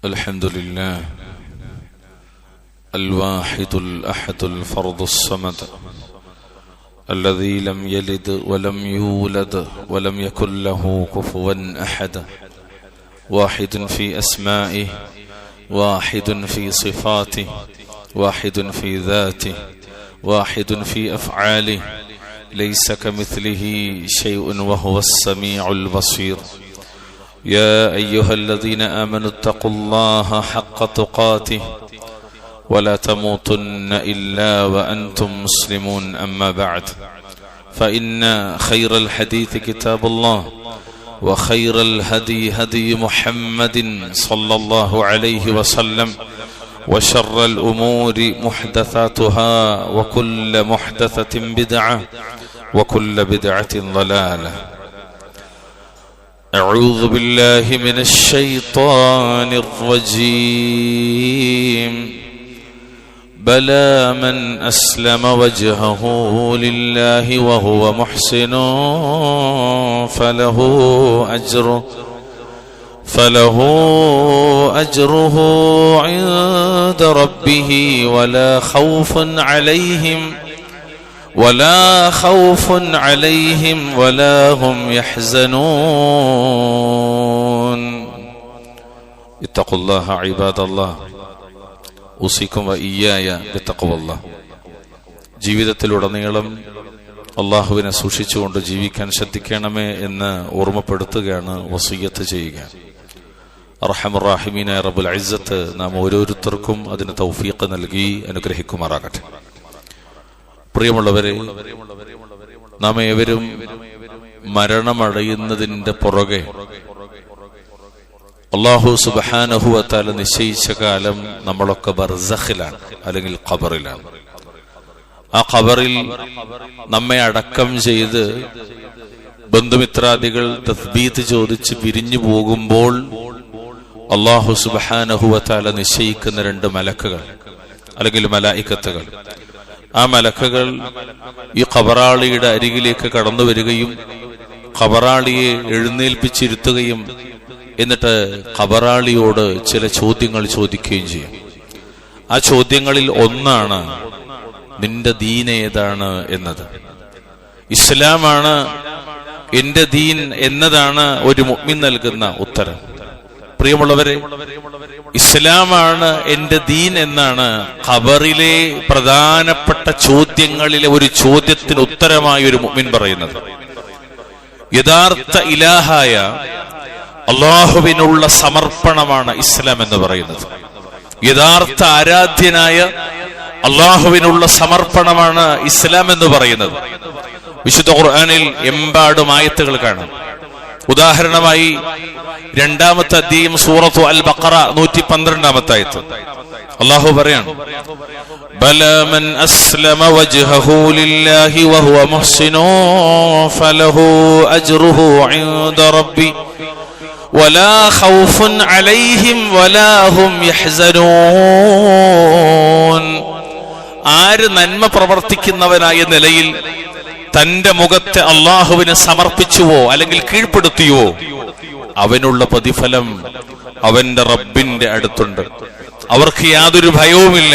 الحمد لله الواحد الأحد الفرد الصمد الذي لم يلد ولم يولد ولم يكن له كفوا أحد، واحد في أسمائه، واحد في صفاته، واحد في ذاته، واحد في أفعاله، ليس كمثله شيء وهو السميع البصير. يا أيها الذين آمنوا اتقوا الله حق تقاته ولا تموتن إلا وأنتم مسلمون. أما بعد، فإن خير الحديث كتاب الله، وخير الهدي هدي محمد صلى الله عليه وسلم، وشر الأمور محدثاتها، وكل محدثة بدعة، وكل بدعة ضلالة. أعوذ بالله من الشيطان الرجيم. بلى من أسلم وجهه لله وهو محسن فله أجره عند ربه ولا خوف عليهم ولا هم يحزنون. اتقوا الله عباد الله، ഉസിക്കും വഇയ്യായ ബിത്തഖ്വല്ലാഹ്. ജീവിതത്തിലുടനീളം അള്ളാഹുവിനെ സൂക്ഷിച്ചുകൊണ്ട് ജീവിക്കാൻ ശ്രദ്ധിക്കണമേ എന്ന് ഓർമ്മപ്പെടുത്തുകയാണ്, വസിയ്യത്ത് ചെയ്യുക. അർഹമർ റഹീമീനായ റബ്ബുൽ ഇസ്സത്ത് നാം ഓരോരുത്തർക്കും അതിന് തൗഫീഖ് നൽകി അനുഗ്രഹിക്കുമാറാകട്ടെ. പ്രിയമുള്ളവരെ, നാം ഏവരും മരണമടയുന്നതിന്റെ പുറകെ അല്ലാഹു സുബ്ഹാനഹു വ തആല നിശ്ചയിച്ച കാലം നമ്മളൊക്കെ ബർസഖിലാണ്, അല്ലെങ്കിൽ ഖബറിലാണ്. ആ ഖബറിൽ നമ്മെ അടക്കം ചെയ്ത് ബന്ധുമിത്രാദികൾ തസ്ബീത്ത് ചോദിച്ച് പിരിഞ്ഞു പോകുമ്പോൾ അല്ലാഹു സുബ്ഹാനഹു വ തആല നിശ്ചയിക്കുന്ന രണ്ട് മലക്കുകൾ, അല്ലെങ്കിൽ മലായികത്തുകൾ. ആ മലക്കുകൾ ഈ ഖബറാളിയുടെ അരികിലേക്ക് കടന്നു വരികയും ഖബറാളിയെ എഴുന്നേൽപ്പിച്ചിരുത്തുകയും എന്നിട്ട് ഖബറാളിയോട് ചില ചോദ്യങ്ങൾ ചോദിക്കുകയും ചെയ്യും. ആ ചോദ്യങ്ങളിൽ ഒന്നാണ് നിന്റെ ദീൻ ഏതാണ് എന്നത്. ഇസ്ലാമാണ് എന്റെ ദീൻ എന്നതാണ് ഒരു മുഅ്മിൻ നൽകുന്ന ഉത്തരം. പ്രിയമുള്ളവരെ, ഇസ്ലാമാണ് എന്റെ ദീൻ എന്നാണ് ഖബറിലെ പ്രധാനപ്പെട്ട ചോദ്യങ്ങളിലെ ഒരു ചോദ്യത്തിന് ഉത്തരമായി ഒരു മുഅ്മിൻ പറയുന്നത്. യഥാർത്ഥ ഇലാഹായ അള്ളാഹുവിനുള്ള സമർപ്പണമാണ് ഇസ്ലാം എന്ന് പറയുന്നത്. യഥാർത്ഥ ആരാധ്യനായ അള്ളാഹുവിനുള്ള സമർപ്പണമാണ് ഇസ്ലാം എന്ന് പറയുന്നത്. വിശുദ്ധ ഖുർആനിൽ എമ്പാടും ആയത്തുകൾ കാണാം. ഉദാഹരണമായി 2-ാമത്തെ അധ്യായം സൂറത്തു അൽ ബഖറ 112-ാമത്തെ ആയത്ത് അല്ലാഹു പറയാണ്, ബലാ മൻ അസ്ലമ വജ്ഹഹു ലില്ലാഹി വഹുവ മുഹ്സിനു ഫലഹു അജ്റുഹു ഇൻദ റബ്ബി വലാ ഖൗഫുൻ അലൈഹിം വലാ ഹും യഹ്സനൂൻ. ആര് നന്മ പ്രവർത്തിക്കുന്നവനായ നിലയിൽ തന്റെ മുഖത്തെ അള്ളാഹുവിനെ സമർപ്പിച്ചുവോ അല്ലെങ്കിൽ കീഴ്പ്പെടുത്തിയോ അവനുള്ള പ്രതിഫലം അവന്റെ റബ്ബിന്റെ അടുത്തുണ്ട്. അവർക്ക് യാതൊരു ഭയവുമില്ല,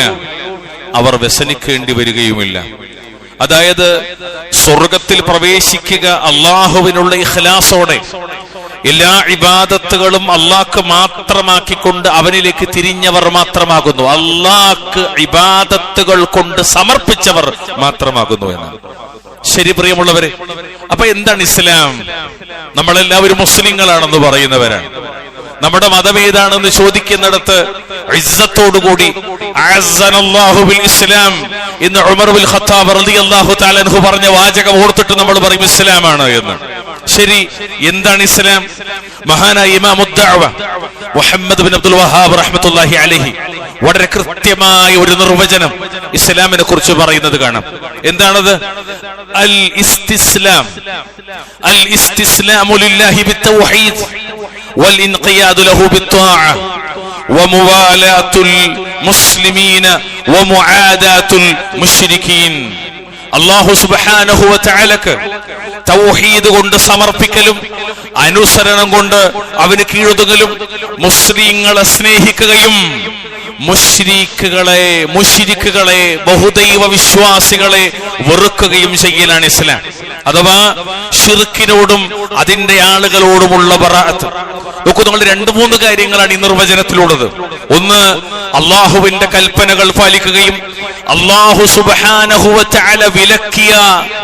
അവർ വ്യസനിക്കേണ്ടി വരികയുമില്ല. അതായത് സ്വർഗത്തിൽ പ്രവേശിക്കുക അള്ളാഹുവിനുള്ള ഇഖ്ലാസോടെ, എല്ലാ ഇബാദത്തുകളും അള്ളാഹ്ക്ക് മാത്രമാക്കിക്കൊണ്ട് അവനിലേക്ക് തിരിഞ്ഞവർ മാത്രമാകുന്നു, അള്ളാഹ്ക്ക് ഇബാദത്തുകൾ കൊണ്ട് സമർപ്പിച്ചവർ മാത്രമാകുന്നു എന്നാണ്. ശരി പ്രിയമുള്ളവരെ, അപ്പൊ എന്താണ് ഇസ്ലാം? നമ്മളെല്ലാവരും മുസ്ലിങ്ങളാണെന്ന് പറയുന്നവരാണ്. നമ്മുടെ മതം ഏതാണെന്ന് ചോദിക്കുന്നിടത്ത് ഇസ്സത്തോടുകൂടി അഅസ്സനല്ലാഹു ബിൽ ഇസ്ലാം എന്ന് ഉമർ ബിൻ ഖത്താബ് റളിയല്ലാഹു തആല അൻഹു പറഞ്ഞ വാചകം ഓർത്തിട്ട് നമ്മൾ പറയും ഇസ്ലാമാണ് എന്ന്. ശരി, എന്താണ് ഇസ്ലാം? മഹാനായ ഇമാമുദ് ദഅവ മുഹമ്മദ് ബിൻ അബ്ദുൽ വഹാബ് റഹ്മത്തുള്ളാഹി അലൈഹി വളരെ കൃത്യമായ ഒരു നിർവചനം ഇസ്ലാമിനെ കുറിച്ച് പറയുന്നത് കാണാം. എന്താണത്? അൽ ഇസ്തിസ്ലാമു ലില്ലാഹി ബിത്തൗഹീദ് വൽ ഇൻഖിയാദു ലഹു ബിത്ത്വാഅ വമുവാലാത്തുൽ മുസ്ലിമീന വമുആദാത്തുൽ മുശ്രികീൻ. അല്ലാഹു സുബ്ഹാനഹു വ തആലക്ക് തൗഹീദ് കൊണ്ട് സമർപ്പിക്കലും അനുസരണം കൊണ്ട് അവന് കീഴൊതുങ്ങലും മുസ്ലിങ്ങളെ സ്നേഹിക്കുകയും മുശ്രിക്കുകളെ ബഹുദൈവ വിശ്വാസികളെ വെറുക്കുകയും ചെയ്യലാണ് ഇസ്ലാം. അഥവാ ശിർക്കിനോടും അതിന്റെ ആളുകളോടുമുള്ള ബറാഅത്ത്. നോക്കൂ, നമ്മൾ 2-3 കാര്യങ്ങളാണ് ഈ നിർവചനത്തിലുള്ളത്. ഒന്ന്, അള്ളാഹുവിന്റെ കൽപ്പനകൾ പാലിക്കുകയും അള്ളാഹു സുബ്ഹാനഹു വ തആല വിലക്കിയ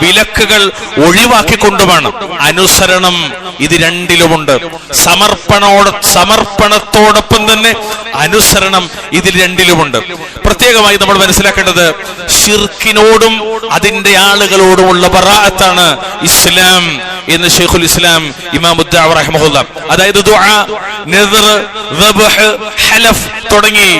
വിലക്കുകൾ ഒഴിവാക്കിക്കൊണ്ടുമാണ്. അനുസരണം ഇത് രണ്ടിലുമുണ്ട്. സമർപ്പണത്തോടൊപ്പം തന്നെ അനുസരണം ഇതിൽ രണ്ടിലുമുണ്ട്. പ്രത്യേകമായി നമ്മൾ മനസ്സിലാക്കേണ്ടത് ശിർക്കിനോടും അതിന്റെ ആളുകളോടുമുള്ള ബറാഅത്താണ് ഇസ്ലാം എന്ന് ശൈഖുൽ ഇസ്ലാം ഇമാം ഉദ്ദഅവ റഹിമഹുല്ലാ. അതായത് ദുആ, നദ്ർ, ദബ്ഹ്, ഹലഫ് തുടങ്ങി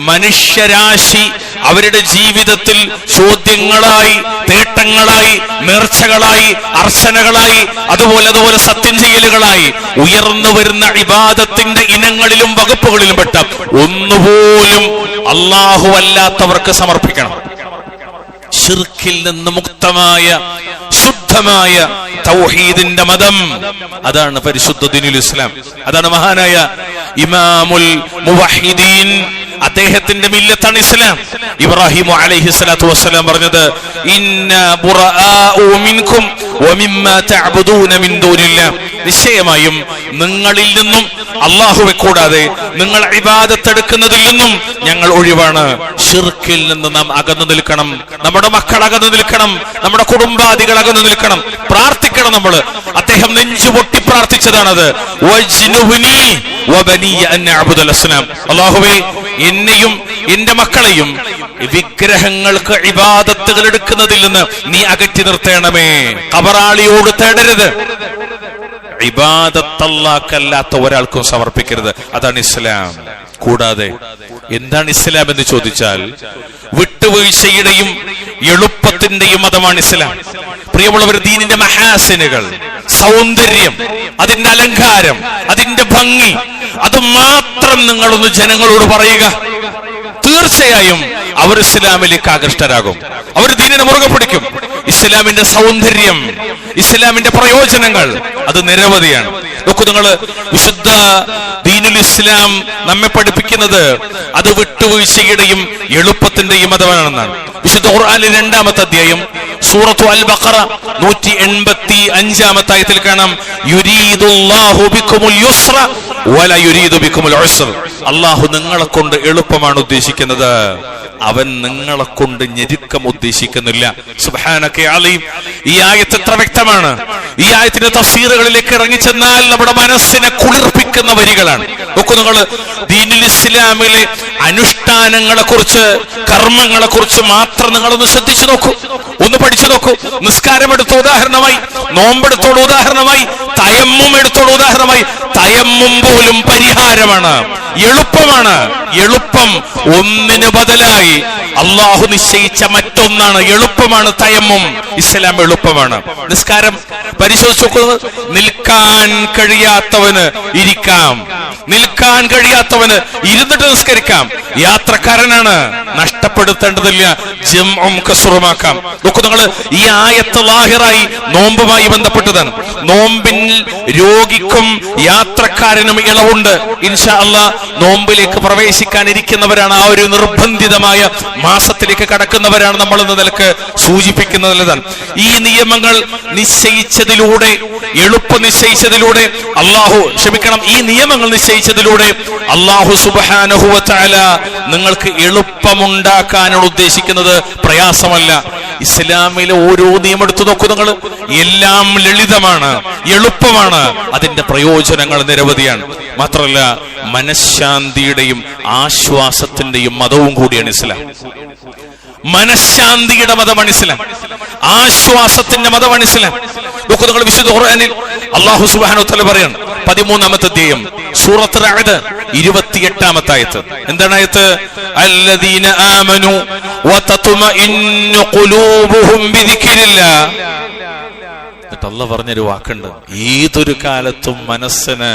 മനുഷ്യരാശി അവരുടെ ജീവിതത്തിൽ ചോദ്യങ്ങളായി, തേട്ടങ്ങളായി, നേർച്ചകളായി, അർച്ചനകളായി, അതുപോലെ സത്യം ചെയ്യലുകളായി ഉയർന്നു വരുന്ന ഇബാദത്തിന്റെ ഇനങ്ങളിലും വകുപ്പുകളിലും പെട്ട ഒന്നുപോലും അല്ലാഹു അല്ലാത്തവർക്ക് സമർപ്പിക്കണം. ശിർക്കിൽ നിന്ന് മുക്തമായ ശുദ്ധമായ തൗഹീദിന്റെ മതം, അതാണ് പരിശുദ്ധ ദീനുൽ ഇസ്ലാം. അതാണ് മഹാനായ ഇമാമുൽ മുവഹിദീൻ, അദ്ദേഹത്തിന്റെ മില്ലത്താണ് ഇസ്ലാം. ഇബ്രാഹിം അലൈഹിസ്സലാത്തു വസ്സലാം പറഞ്ഞത്, ഇന്നാ ബുറാഉ മിൻകും വമിമ്മാ തഅബുദൂന മിൻ ദൂനില്ലാഹ്, നിശ്ചയമായും നിങ്ങളിൽ നിന്നും അല്ലാഹുവെ കൂടാതെ നിങ്ങൾ ഇബാദത്ത് എടുക്കുന്നതിൽ നിന്നും ഞങ്ങൾ ഒഴിവാണ്. ശിർക്കിൽ നിന്ന് നാം അകന്നു നിൽക്കണം. നമ്മുടെ മക്കൾ അകന്നു നിൽക്കണം. നമ്മുടെ കുടുംബാദികൾ അകന്നു നിൽക്കണം. പ്രാർത്ഥിക്കണം നമ്മൾ. അദ്ദേഹം നെഞ്ചുപൊട്ടി പ്രാർത്ഥിച്ചതാണത്. വജ്നുബ്നി വബനിയ അൻ അഅ്ബുദൽ അസ്നാം, അല്ലാഹുവേ എന്നെയും എന്റെ മക്കളെയും വിഗ്രഹങ്ങൾക്ക് ഇബാദത്തുകൾ എടുക്കുന്നതിൽ നിന്ന് നീ അകറ്റി നിർത്തേണമേ. ഖബറാളിയോട് തേടരുത്. ഇബാദത്ത് അല്ലാഹുവല്ലാത്ത ഒരാൾക്കും സമർപ്പിക്കരുത്. അതാണ് ഇസ്ലാം. കൂടാതെ എന്താണ് ഇസ്ലാം എന്ന് ചോദിച്ചാൽ, വിട്ടുവീഴ്ചയുടെയും എളുപ്പത്തിന്റെയും മതമാണ് ഇസ്ലാം. പ്രിയമുള്ളവർ, ദീനിന്റെ മഹാസിനുകൾ, സൗന്ദര്യം, അതിന്റെ അലങ്കാരം, അതിന്റെ ഭംഗി, അത് മാത്രം നിങ്ങളൊന്ന് ജനങ്ങളോട് പറയുക. തീർച്ചയായും അവർ ഇസ്ലാമിലേക്ക് ആകൃഷ്ടരാകും. അവർ ദീനിനെ മുറുകെ പിടിക്കും. ഇസ്ലാമിന്റെ സൗന്ദര്യം, ഇസ്ലാമിന്റെ പ്രയോജനങ്ങൾ അത് നിരവധിയാണ്. നോക്കൂ, നിങ്ങൾ വിശുദ്ധ ദീനുൽ ഇസ്ലാം നമ്മെ പഠിപ്പിക്കുന്നത് അത് വിട്ടുവീഴ്ചയുടെയും എളുപ്പത്തിന്റെയും മതമാണെന്നാണ്. വിശുദ്ധ ഖുർആനിലെ 2-ാമത്തെ അധ്യായം സൂറത്തു അൽ ബഖറ 185-ാമത്തെ ആയത്തിൽ കാണാം, യുരീദുല്ലാഹു ബിക്കുമുൽ യുസ്ര വല യുരീദു ബിക്കുമുൽ ഉസ്ര. അല്ലാഹു നിങ്ങളെ കൊണ്ട് എളുപ്പമാണ് ഉദ്ദേശിക്കുന്നത്, അവൻ നിങ്ങളെ കൊണ്ട് ഞെരുക്കം ഉദ്ദേശിക്കുന്നില്ല. സുബ്ഹാനക അലീം. ഈ ആയത്ത് എത്ര വ്യക്തമാണ്. ഈ ആയത്തിന്റെ തഫ്സീറുകളിലേക്ക് ഇറങ്ങിച്ചെന്നാൽ നമ്മുടെ മനസ്സിനെ കുളിർപ്പിക്കുന്ന വരികളാണ്. നോക്കൂ, നിങ്ങൾ ദീനുൽ ഇസ്ലാമിലെ അനുഷ്ഠാനങ്ങളെ കുറിച്ച്, കർമ്മങ്ങളെ കുറിച്ച് മാത്രം നിങ്ങളൊന്ന് ശ്രദ്ധിച്ചു നോക്കൂ, ഒന്ന് പഠിച്ചു നോക്കൂ. നിസ്കാരം എടുത്ത ഉദാഹരണമായി, നോമ്പെടുത്തോട് ഉദാഹരണമായി, തയമ്മും എടുത്തോട് ഉദാഹരണമായി. തയമ്മും പോലും പരിഹാരമാണ്, എളുപ്പമാണ്. എളുപ്പം ഒന്നിന് ബദലായി അള്ളാഹു നിശ്ചയിച്ച മറ്റൊന്നാണ്. എളുപ്പമാണ് തയമ്മും. ഇസ്ലാം എളുപ്പമാണ്. നിസ്കാരം പരിശോധിച്ചു നോക്കുന്നത്, നിൽക്കാൻ കഴിയാത്തവന് ഇരിക്കാം, നിൽക്കാൻ കഴിയാത്തവന് ഇരുന്നിട്ട് നിസ്കരിക്കാം. യാത്രക്കാരനാണ്, നഷ്ടപ്പെടുത്തേണ്ടതില്ല, ജംഉം കസ്റുമാക്കാം. നോക്കൂ, നിങ്ങൾ ഈ ആയത്ത് ലാഹിറായി നോമ്പുമായി ബന്ധപ്പെട്ടതാണ്. നോമ്പിൽ രോഗിക്കും യാത്രക്കാരനും ഇളവുണ്ട്. ഇൻഷാ അല്ലാഹ് നോമ്പിലേക്ക് പ്രവേശിക്കാനിരിക്കുന്നവരാണ്, ആ ഒരു നിർബന്ധിതമായ മാസത്തിലേക്ക് കടക്കുന്നവരാണ് നമ്മൾ എന്ന നിലക്ക് സൂചിപ്പിക്കുന്നതാണ്. ഈ നിയമങ്ങൾ നിശ്ചയിച്ചതിലൂടെ, എളുപ്പം നിശ്ചയിച്ചതിലൂടെ ഈ നിയമങ്ങൾ നിശ്ചയിച്ചതിലൂടെ അല്ലാഹു സുബ്ഹാനഹു വ തആല നിങ്ങൾക്ക് എളുപ്പമുണ്ടാക്കാനാണ് ഉദ്ദേശിക്കുന്നത്, പ്രയാസമല്ല. ഇസ്ലാമിലെ ഓരോ നിയമം എടുത്തു നോക്കൂ നിങ്ങൾ, എല്ലാം ലളിതമാണ്, എളുപ്പമാണ്. അതിന്റെ പ്രയോജനങ്ങൾ നിരവധിയാണ്. മാത്രമല്ല, മനഃശാന്തിയുടെയും ആശ്വാസത്തിന്റെയും മതവും കൂടിയാണ് ഇസ്ലാം. മനഃശാന്തിയുടെ മതമാണ് ഇസ്ലാം, ആശ്വാസത്തിന്റെ മതമാണ് ഇസ്ലാം. നോക്കൂ, നിങ്ങൾ വിശുദ്ധ ഖുർആനിൽ അല്ലാഹു സുബ്ഹാനഹു വ തആല പറയാണ്, 13-ാമത്തെ അധ്യായം സൂറത്ത് റഅദ് 28-ാമത്തെ ആയത്ത്. എന്താണ് ആയത്ത്? അല്ലദീന ആമനു വതത്മഇന്നു ഖുലൂബുഹും ബിദിക്രില്ലാഹ്. എന്നിട്ട് അല്ലാഹു പറഞ്ഞൊരു വാക്കുണ്ട്, ഏതൊരു കാലത്തും മനസ്സിന്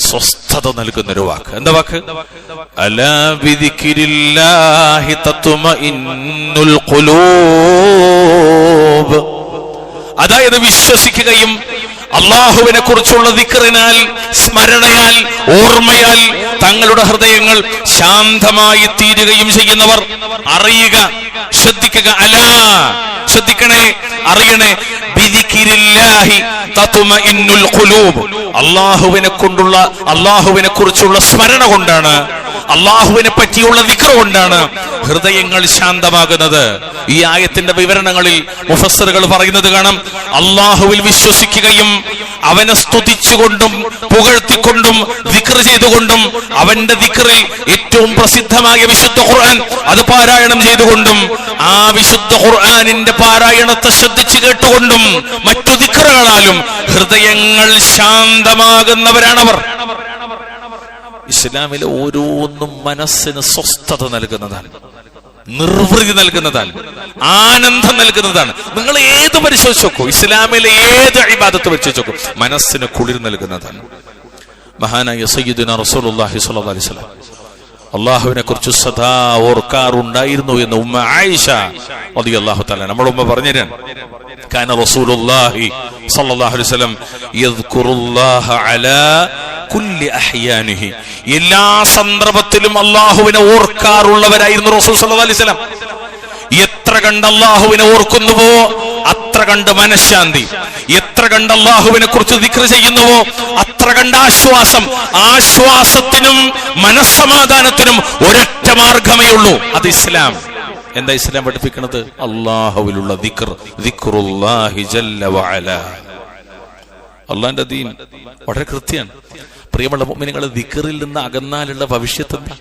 സ്വസ്ഥത നൽകുന്നൊരു വാക്ക്. എന്താ വാക്ക്? അലാ ബിദിക്രില്ലാഹി തത്മഇന്നുൽ ഖുലൂബ്. അതായത് വിശ്വസിക്കുകയും അള്ളാഹുവിനെ കുറിച്ചുള്ള ദിക്റിനാൽ, സ്മരണയാൽ, ഓർമ്മയാൽ തങ്ങളുടെ ഹൃദയങ്ങൾ ശാന്തമായി തീരുകയും ചെയ്യുന്നവർ അറിയുക, ശ്രദ്ധിക്കുക, ശ്രദ്ധിക്കണേ, അറിയണേ, ബിദിക്രില്ലാഹി തത്മഇന്നുൽ ഖുലൂബ്. അള്ളാഹുവിനെ കുറിച്ചുള്ള സ്മരണ കൊണ്ടാണ്, അള്ളാഹുവിനെ പറ്റിയുള്ള ദിക്ർ കൊണ്ടാണ് ഹൃദയങ്ങൾ ശാന്തമാകുന്നത്. ഈ ആയത്തിന്റെ വിവരണങ്ങളിൽ മുഫസ്സിറുകൾ പറയുന്നത് കാണാം, അള്ളാഹുവിൽ വിശ്വസിക്കുകയും അവനെ സ്തുതിച്ചുകൊണ്ടും പുകഴ്ത്തിക്കൊണ്ടും ദിക്ർ ചെയ്തുകൊണ്ടും അവന്റെ ദിക്റിൽ ഏറ്റവും പ്രസിദ്ധമായ വിശുദ്ധ ഖുർആൻ അത് പാരായണം ചെയ്തുകൊണ്ടും ആ വിശുദ്ധ ഖുർആനിന്റെ പാരായണത്തെ ശ്രദ്ധിച്ചു കേട്ടുകൊണ്ടും മറ്റു ദിക്റുകളാലും ഹൃദയങ്ങൾ ശാന്തമാകുന്നവരാണവർ. ഇസ്ലാമിലെ ഓരോന്നും മനസ്സിന് സ്വസ്ഥത നൽകുന്നതാണ്, നിർവൃതി നൽകുന്നതാണ്, ആനന്ദം നൽകുന്നതാണ്. നിങ്ങൾ ഏത് പരിശോധിച്ച് നോക്കൂ, ഇസ്ലാമിലെ ഏത് ഇബാദത്ത് പരിശോധിച്ച് നോക്കൂ, മനസ്സിന് കുളിർ നൽകുന്നതാണ്. മഹാനായ സയ്യിദുനാ റസൂലുള്ളാഹി സ്വല്ലല്ലാഹു അലൈഹി വസല്ലം അള്ളാഹുവിനെ കുറിച്ച് സദാ ഓർക്കാറുണ്ടായിരുന്നു എന്ന് ഉമ്മ ആയിഷ റളിയല്ലാഹു തആല നമ്മുടെ ഉമ്മ പറഞ്ഞുതരാൻ. കാന റസൂലുള്ളാഹി സ്വല്ലല്ലാഹു അലൈഹി വസല്ലം യദ്കുറുല്ലാഹ അലാ കുല്ലി അഹ്യാനിഹി, എല്ലാ സന്ദർഭത്തിലും അള്ളാഹുവിനെ ഓർക്കാറുള്ളവരായിരുന്നു റസൂൽ സ്വല്ലല്ലാഹു അലൈഹി വസല്ലം. എത്ര കണ്ട് അള്ളാഹുവിനെ ഓർക്കുന്നുവോ അത്ര കണ്ട് മനഃശാന്തി, എത്ര കണ്ട് അള്ളാഹുവിനെ കുറിച്ച് ദിക്ർ ചെയ്യുന്നുവോ അത്ര കണ്ട് ആശ്വാസം. ആശ്വാസത്തിനും മനസ്സമാധാനത്തിനും ഒരൊറ്റ മാർഗമേ ഉള്ളൂ, അത് ഇസ്ലാം. എന്താ ഇസ്ലാം പഠിപ്പിക്കുന്നത്? അള്ളാഹുവിലുള്ള ദിക്ർ, ദിക്റുല്ലാഹി ജല്ല വഅലാ. അള്ളാന്റെ ദീൻ വളരെ കൃത്യമാണ്. പ്രിയമുള്ള മുഅ്മിനീങ്ങളെ, ദിക്റിൽ നിന്ന് അകന്നാലുള്ള ഭവിഷ്യത്ത് എന്താ?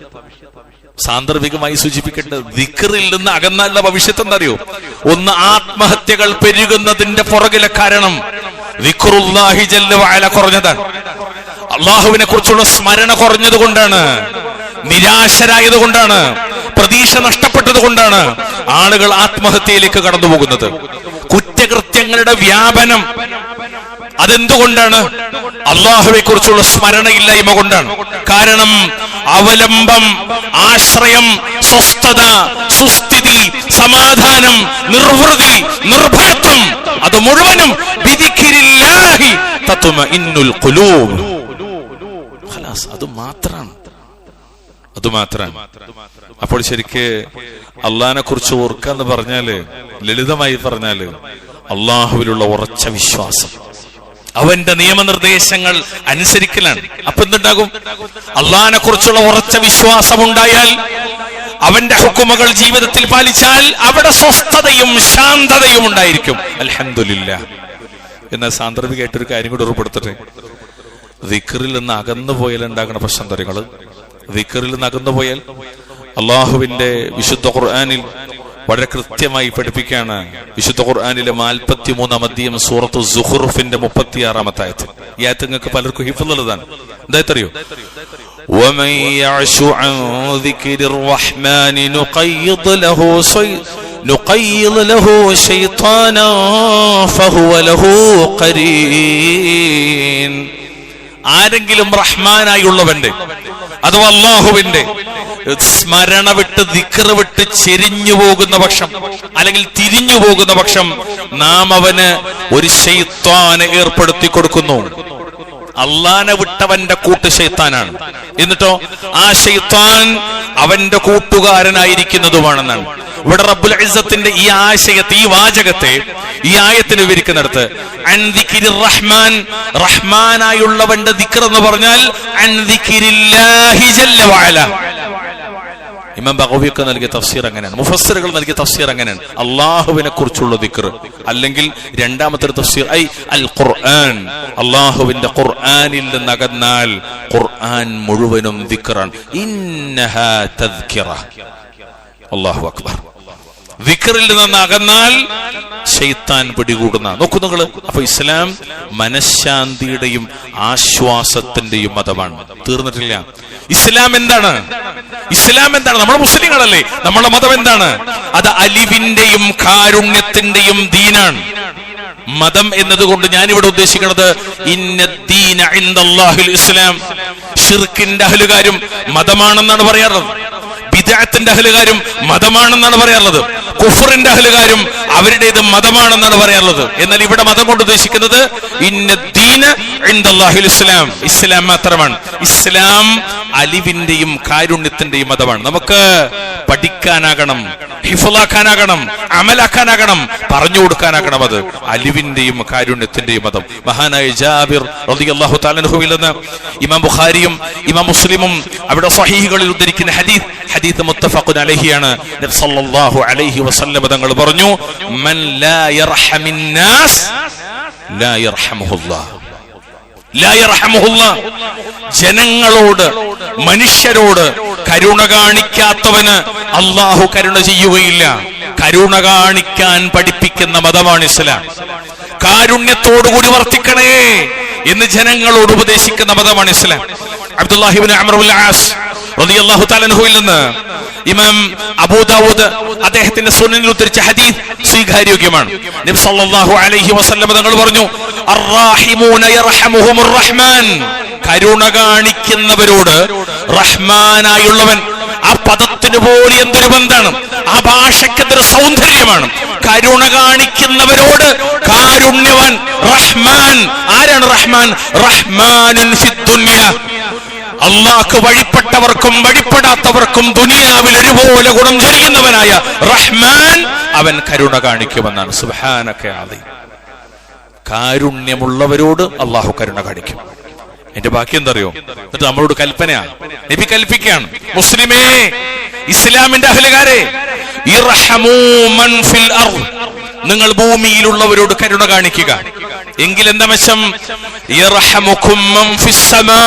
സാന്ദർഭികമായി സൂചിപ്പിക്കേണ്ടത്, ദിക്റിൽ നിന്ന് അകന്നാലുള്ള ഭവിഷ്യത്ത് എന്താ അറിയോ? ഒന്ന്, ആത്മഹത്യകൾ പെരുകുന്നതിന്റെ പുറകിലെ കാരണം ദിക്റുല്ലാഹി ജല്ല വഅല കുറഞ്ഞതാണ്. അള്ളാഹുവിനെ കുറിച്ചുള്ള സ്മരണ കുറഞ്ഞത് കൊണ്ടാണ്, നിരാശരായത് കൊണ്ടാണ്, പ്രതീക്ഷ നഷ്ടപ്പെട്ടത് കൊണ്ടാണ് ആളുകൾ ആത്മഹത്യയിലേക്ക് കടന്നു പോകുന്നത്. കുറ്റകൃത്യങ്ങളുടെ വ്യാപനം അതെന്തുകൊണ്ടാണ്? അള്ളാഹുവെ കുറിച്ചുള്ള സ്മരണയില്ലായ്മ കൊണ്ടാണ്. കാരണം അവലംബം, ആശ്രയം, സ്വസ്ഥത, സുസ്ഥിതി, സമാധാനം, നിർവൃതി, നിർഭയത്വം അത് മുഴുവനും ബിദിക്രില്ലാഹി തത്മഇന്നുൽ ഖുലൂബ്. ഖലാസ്, അത് മാത്രമാണ്. അപ്പോൾ ശരിക്ക് അള്ളാഹിനെ കുറിച്ച് ഓർക്കാന്ന് പറഞ്ഞാല്, ലളിതമായി പറഞ്ഞാല്, അള്ളാഹുവിലുള്ള ഉറച്ച വിശ്വാസം, അവന്റെ നിയമനിർദ്ദേശങ്ങൾ അനുസരിക്കലാണ്. അപ്പൊ എന്തുണ്ടാകും? അള്ളാഹിനെ കുറിച്ചുള്ള ഉറച്ച വിശ്വാസം ഉണ്ടായാൽ, അവന്റെ ഹുക്കുമുകൾ ജീവിതത്തിൽ പാലിച്ചാൽ അവിടെ സ്വസ്ഥതയും ശാന്തതയും ഉണ്ടായിരിക്കും. അൽഹംദുലില്ലാഹ്. എന്നാൽ സാന്ദർഭികമായിട്ടൊരു കാര്യം കൂടി ഉറപ്പെടുത്തട്ടെ. ദിക്റിൽ നിന്ന് അകന്നു പോയാൽ ഉണ്ടാകുന്ന പ്രശ്നം തരങ്ങള്, ദിക്റിൽ നിന്ന് അകന്നു പോയാൽ അള്ളാഹുവിന്റെ വിശുദ്ധ ഖുർആനിൽ വളരെ കൃത്യമായി പഠിപ്പിക്കുകയാണ്. വിശുദ്ധ ഖുർആനിലെ 43-ാം അധ്യായം സൂറത്തു സുഖ്റുഫിന്റെ 36-ാമത്തെ ആയത്ത്. ഈ ആയത്ത് നിങ്ങൾക്ക് പലർക്കും ഹിഫ്ളുള്ളതാണ്. എന്തായിത്തറിയോ? وَمَن يَعْشُ عَن ذِكْرِ الرَّحْمَنِ نُقَيِّضْ لَهُ شَيْطَانًا فَهُوَ لَهُ قَرِينٌ. ആരെങ്കിലും റഹ്മാനായുള്ളവന്റെ അഥവാ അല്ലാഹുവിന്റെ സ്മരണ വിട്ട് ദിക്ർ വിട്ട് ചെരിഞ്ഞു പോകുന്ന പക്ഷം, അല്ലെങ്കിൽ തിരിഞ്ഞു പോകുന്ന പക്ഷം, നാം അവന് ഒരു ശൈത്താനെ ഏർപ്പെടുത്തി കൊടുക്കുന്നു. അള്ളാനെ വിട്ടവന്റെ കൂട്ട് ശൈത്താനാണ്. എന്നിട്ടോ ആ ശൈത്താൻ അവന്റെ കൂട്ടുകാരനായിരിക്കുന്നതുമാണെന്നാണ്. ഇവിടെ റബ്ബുൽ ഇസ്സത്തിന്റെ ഈ ആശയത്തെ, ഈ വാചകത്തെ, ഈ ആയത്തിന് വിവരിക്കുന്നിടത്ത് അൻ ദിക്രിർ റഹ്മാൻ, റഹ്മാനായുള്ളവന്റെ ദിക്ർ എന്ന് പറഞ്ഞാൽ അൻ ദിക്രില്ലാഹി ജല്ല വഅല. ഇമാം ബഗവിയൊക്കെ നൽകിയ തഫ്സീർ അങ്ങനെയാണ്, മുഫസ്സിറുകൾ നൽകിയ തഫ്സീർ അങ്ങനെയാണ്, അള്ളാഹുവിനെ കുറിച്ചുള്ള ദിക്ർ. അല്ലെങ്കിൽ രണ്ടാമത്തെ തഫ്സീർ ഐ അൽ ഖുർആൻ, അള്ളാഹുവിന്റെ ഖുർആനിൽ നിന്നകന്നാൽ ഖുർആൻ മുഴുവനും ദിക്റാണ്. ഇന്നഹാ തദ്കിറ. അല്ലാഹു അക്ബർ. ദിക്റിൽ നിന്ന് അകന്നാൽ ശൈത്താൻ പിടികൂടുന്ന. നോക്കൂ നിങ്ങൾ. അപ്പൊ ഇസ്ലാം മനഃശാന്തിയുടെയും ആശ്വാസത്തിന്റെയും മതമാണ്. തീർന്നിട്ടില്ല. ഇസ്ലാം എന്താണ്? ഇസ്ലാം എന്താണ്? നമ്മുടെ മുസ്ലിങ്ങളല്ലേ? നമ്മുടെ മതം എന്താണ്? അത് അലിവിന്റെയും കാരുണ്യത്തിന്റെയും ദീനാണ്. മതം എന്നതുകൊണ്ട് ഞാനിവിടെ ഉദ്ദേശിക്കുന്നത് ഇന്നദ്ദീന ഇൻദല്ലാഹിൽ ഇസ്ലാം. ശിർക്കിന്റെ അഹ്ലുകാരും മതമാണെന്നാണ് പറയാറുള്ളത്, ബിദ്അത്തിന്റെ അഹ്ലുകാരും മതമാണെന്നാണ് പറയാറുള്ളത്. കുഫറിന്റെ അഹ്ലുകാരും അവരുടേത് മതമാണെന്നാണ് പറയാറുള്ളത്. എന്നാൽ ഇവിടെ മതം കൊണ്ട് ഉദ്ദേശിക്കുന്നത് ഇന്ന ദീന ഇൻദല്ലാഹിൽ ഇസ്ലാം, ഇസ്ലാം മാത്രമാണ്. ഇസ്ലാം അലിവിന്റെയും കാരുണ്യത്തിന്റെയും മതമാണ്. നമുക്ക് പഠിക്കാനാകണം, ഹിഫ്ളാക്കാനാകണം, അമലാക്കാനാകണം, പറഞ്ഞു കൊടുക്കാനാകണം. അത് അലിവിന്റെയും കാരുണ്യത്തിന്റെയും മതം. മഹാനായ ജാബിർ റളിയല്ലാഹു തആല അൻഹുവിൽ നിന്ന് ഇമാം ബുഖാരിയും ഇമാം മുസ്ലിമും അവിടെ സ്വഹീഹുകളിൽ ഉദ്ധരിക്കുന്ന ഹദീസ് മുത്തഫഖുൻ അലൈഹിയാണ്. നബി സല്ലല്ലാഹു അലൈഹി വസല്ലം തങ്ങൾ പറഞ്ഞു, മൻ ലാ യർഹമിൻ നാസ് ലാ യർഹമുഹുല്ലാഹ്. ലാ യർഹമുഹുല്ലാഹ്, ജനങ്ങളോട് മനുഷ്യരോട് കരുണ കാണിക്കാത്തവന് അല്ലാഹു കരുണ ചെയ്യുകയില്ല. കരുണ കാണിക്കാൻ പഠിപ്പിക്കുന്ന മതമാണ് ഇസ്ലാം. കാരുണ്യത്തോടുകൂടി വർത്തിക്കണേ എന്ന് ജനങ്ങളോട് ഉപദേശിക്കുന്ന മതമാണ് ഇസ്ലാം. അബ്ദുല്ലാഹി ഇബ്നു അംർ ഇബ്നുൽ ആസ് റളിയല്ലാഹു തആല അൻഹുവിൽ നിന്ന് ഇമാം അബൂ ദാവൂദ് അദ്ദേഹത്തിന്റെ സുനനിൽ ഉദ്ധരിച്ച ഹദീസ് സ്വീകാര്യോഗ്യമാണ്. നബി സല്ലല്ലാഹു അലൈഹി വസല്ലം തങ്ങൾ പറഞ്ഞു, അർറാഹിമൂന യർഹമുഹുമുർ റഹ്മാൻ. കരുണ കാണിക്കുന്നവരോട് റഹ്മാനായുള്ളവൻ, ആ പദത്തിന് പോലും എന്തൊരു ബന്ധാണ്, ആ ഭാഷയ്ക്ക് എന്തൊരു സൗന്ദര്യമാണ്. കരുണ കാണിക്കുന്നവരോട് കാരുണ്യവാൻ റഹ്മാൻ. ആരാണ് റഹ്മാൻ? റഹ്മാനുൻ ഫിദ്ദുനിയ, അല്ലാഹ്ക്ക് വഴിപ്പെട്ടവർക്കും വഴിപ്പെടാത്തവർക്കും ദുനിയാവിൽ ഒരുപോലെ ഗുണം ചെയ്യുന്നവനായ റഹ്മാൻ, അവൻ കരുണ കാണിക്കുമെന്നാണ്. സുബ്ഹാനക അലീം. കാരുണ്യമുള്ളവരോട് അല്ലാഹു കരുണ കാണിക്കും. എന്റെ ബാക്കി എന്തറിയോ? എന്നിട്ട് നമ്മളോട് കൽപ്പനയാണ്, നബി കൽപ്പിക്കുകയാണ്, മുസ്ലിമേ, ഇസ്ലാമിന്റെ അഹ്ലുകാരെ, ഇർഹമൂ മൻ ഫിൽ അർദ്, നിങ്ങൾ ഭൂമിയിലുള്ളവരോട് കരുണ കാണിക്കുക. എങ്കിൽ എന്താ മെച്ചം? യർഹമുകും മൻ ഫിസ് സമാ,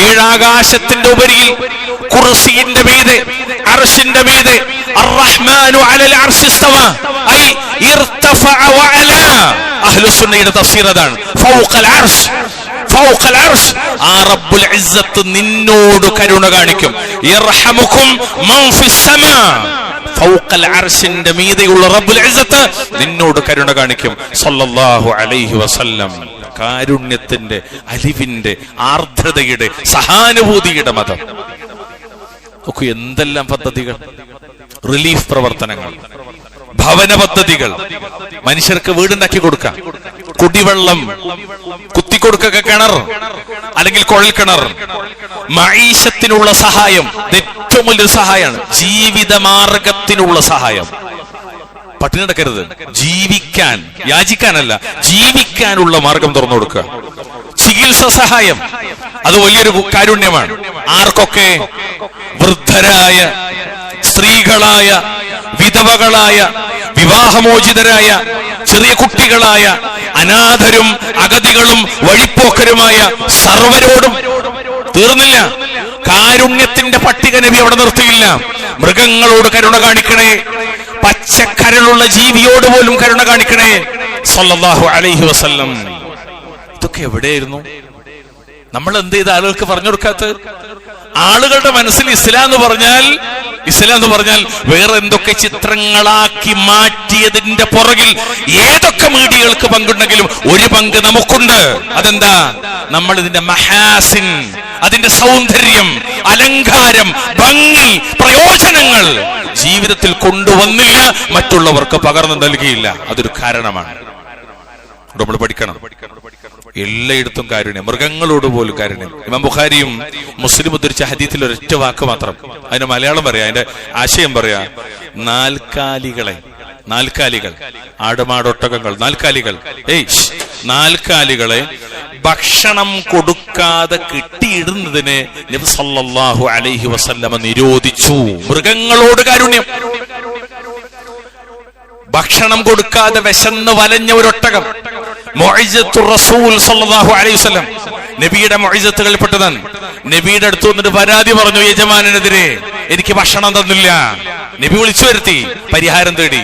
ഏഴാകാശത്തിന്റെ ഉപരിയിൽ കുർസിയുടെ മീതെ അർശിന്റെ മീതെ അർറഹ്മാനു അലൽ അർശി ഇസ്തവാ, ഐ ഇർതഫഅ വഅലാ. അഹ്ലുസ് സുന്നയുടെ തഫ്സീർ അതാണ്. ഫൗഖൽ അർശ്, ഫൗഖൽ അർശ്, ആ റബ്ബുൽ ഇസ്സത്ത് നിന്നോട് കരുണ കാണിക്കും. യർഹമുകും മൻ ഫിസ് സമാ, ഫൗഖൽ അർശിന്റെ മീതെയുള്ള റബ്ബുൽ ഇസ്സത്ത് നിന്നോട് കരുണ കാണിക്കും. സല്ലല്ലാഹു അലൈഹി വസല്ലം. കാരുണ്യത്തിന്റെ, അലിവിന്റെ, ആർദ്രതയുടെ, സഹാനുഭൂതിയുടെ മതം. നോക്കൂ, എന്തെല്ലാം പദ്ധതികൾ, റിലീഫ് പ്രവർത്തനങ്ങൾ, ഭവന പദ്ധതികൾ, മനുഷ്യർക്ക് വീടുണ്ടാക്കി കൊടുക്കാം, കുടിവെള്ളം, കുത്തിക്കൊടുക്കൊക്കെ കിണർ അല്ലെങ്കിൽ കുഴൽ കിണർ, മഈശത്തിനുള്ള സഹായം, ഏറ്റവും വലിയൊരു സഹായമാണ്. ജീവിത മാർഗത്തിനുള്ള സഹായം. പട്ടിണി കിടക്കരുത്, ജീവിക്കാൻ, യാചിക്കാനല്ല, ജീവിക്കാനുള്ള മാർഗം തുറന്നു കൊടുക്കുക. ചികിത്സ സഹായം, അത് വലിയൊരു കാരുണ്യമാണ്. ആർക്കൊക്കെ? വൃദ്ധരായ, സ്ത്രീകളായ, വിധവകളായ, വിവാഹമോചിതരായ, ചെറിയ കുട്ടികളായ, അനാഥരും അഗതികളും വഴിപ്പോക്കരുമായ സർവരോടും. തീർന്നില്ല, കാരുണ്യത്തിന്റെ പട്ടിക നബി അവിടെ നിർത്തിയില്ല. മൃഗങ്ങളോട് കരുണ കാണിക്കണേ, പച്ചക്കരളുള്ള ജീവിയോട് പോലും കരുണ കാണിക്കണേ, സല്ലല്ലാഹു അലൈഹി വസല്ലം. ഇതൊക്കെ എവിടെയായിരുന്നു? നമ്മൾ എന്ത് ചെയ്ത ആളുകൾക്ക് പറഞ്ഞു കൊടുക്കാത്തത്? ആളുകളുടെ മനസ്സിൽ ഇസ്ലാം എന്ന് പറഞ്ഞാൽ വേറെ എന്തൊക്കെ ചിത്രങ്ങളാക്കി മാറ്റിയതിന്റെ പുറകിൽ ഏതൊക്കെ മീഡിയകൾക്ക് പങ്കുണ്ടെങ്കിലും ഒരു പങ്ക് നമുക്കുണ്ട്. അതെന്താ? നമ്മൾ ഇതിന്റെ മഹാസിൻ, അതിന്റെ സൗന്ദര്യം, അലങ്കാരം, ഭംഗി, പ്രയോജനങ്ങൾ ജീവിതത്തിൽ കൊണ്ടുവന്നില്ല, മറ്റുള്ളവർക്ക് പകർന്നു നൽകിയില്ല. അതൊരു കാരണമാണ്. നമ്മൾ പഠിക്കണം. എല്ലായിടത്തും കാരുണ്യം, മൃഗങ്ങളോട് പോലും കാരുണ്യം. ഇമാം ബുഖാരിയും മുസ്ലിം ഉദ്ധരിച്ച ഹദീസിൽ ഒരൊറ്റ വാക്ക് മാത്രം, അതിന്റെ മലയാളം പറയാ, അതിന്റെ ആശയം പറയാ. നാൽക്കാലികൾ, ആടുമാടൊട്ടകങ്ങൾ, നാൽക്കാലികളെ ഭക്ഷണം കൊടുക്കാതെ കിട്ടിയിടുന്നതിന് നബി സല്ലല്ലാഹു അലൈഹി വസല്ലമ നിരോധിച്ചു. മൃഗങ്ങളോട് കാരുണ്യം. ഭക്ഷണം കൊടുക്കാതെ വിശന്ന് വലഞ്ഞ ഒരൊട്ടകം, മുഅ്ജിസത്തുർ റസൂൽ സല്ലല്ലാഹു അലൈഹി വസല്ലം, നബിയുടെ മുഅ്ജിസത്തുകളിൽപ്പെട്ടതാണ്. നബിയുടെ അടുത്ത് വന്നിട്ട് പരാതി പറഞ്ഞു, യജമാനെതിരെ എനിക്ക് ഭക്ഷണം തന്നില്ല. നബി വിളിച്ചു വരുത്തി, പരിഹാരം തേടി.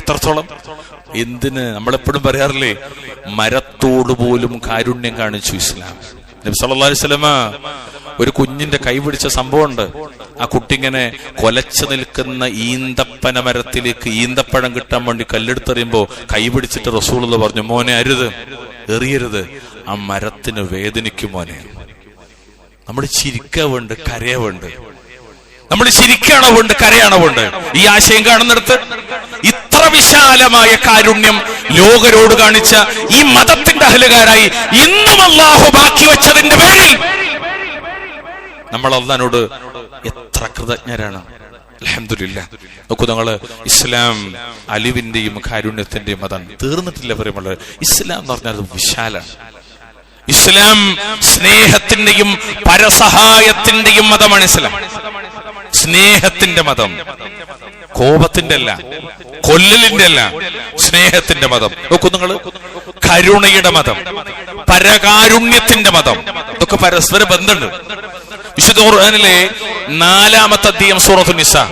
എത്രത്തോളം, എന്തിന്? നമ്മളെപ്പോഴും പറയാറില്ലേ, മരത്തോട് പോലും കാരുണ്യം കാണിച്ചു ഇസ്ലാം. നബി സല്ലല്ലാഹു അലൈഹി വസല്ലമ ഒരു കുഞ്ഞിന്റെ കൈ പിടിച്ച സംഭവമുണ്ട്. ആ കുട്ടി ഇങ്ങനെ കൊലച്ചു നിൽക്കുന്ന ഈന്തപ്പന മരത്തിലേക്ക് ഈന്തപ്പഴം കിട്ടാൻ വേണ്ടി കല്ലെടുത്തെറിയുമ്പോ കൈ പിടിച്ചിട്ട് റസൂലുള്ളാഹി പറഞ്ഞു, മോനെ അരുത്, എറിയരുത്, ആ മരത്തിന് വേദനിക്കും മോനെ. നമ്മൾ ചിരിക്കാവുണ്ട്, കരയാവുണ്ട്. നമ്മൾ ചിരിക്കണവുണ്ട്, കരയണവുണ്ട്. ഈ ആശയം കാണുന്നിടത്ത് ഇത്ര വിശാലമായ കാരുണ്യം ലോകരോട് കാണിച്ച ഈ മതത്തിന്റെ അഹലുകാരായി ഇന്നും അല്ലാഹു ബാക്കി വെച്ചതിന്റെ പേരിൽ നമ്മൾ അല്ലാഹുവിനോട് എത്ര കൃതജ്ഞരാണ്. അൽഹംദുലില്ലാഹ്. നോക്കൂ നിങ്ങള്, ഇസ്ലാം അലിവിന്റെയും കാരുണ്യത്തിന്റെയും മതം തീർന്നിട്ടില്ല. പറയുമ്പോൾ ഇസ്ലാം എന്ന് പറഞ്ഞാൽ വിശാലാണ്. ഇസ്ലാം സ്നേഹത്തിന്റെയും പരസഹായത്തിന്റെയും മതമാണ്. ഇസ്ലാം സ്നേഹത്തിന്റെ മതം, കോപത്തിന്റെ അല്ല, കൊല്ലലിന്റെ അല്ല, സ്നേഹത്തിന്റെ മതം. നോക്കൂ നിങ്ങള്, കരുണയുടെ മതം, പരകാരുണ്യത്തിന്റെ മതം. ഇതൊക്കെ പരസ്പര ബന്ധമുണ്ട്. വിശുദ്ധ ഖുർആനിലെ 4-ാമത്തെ അധ്യായം സൂറത്തുൻ നിസാ,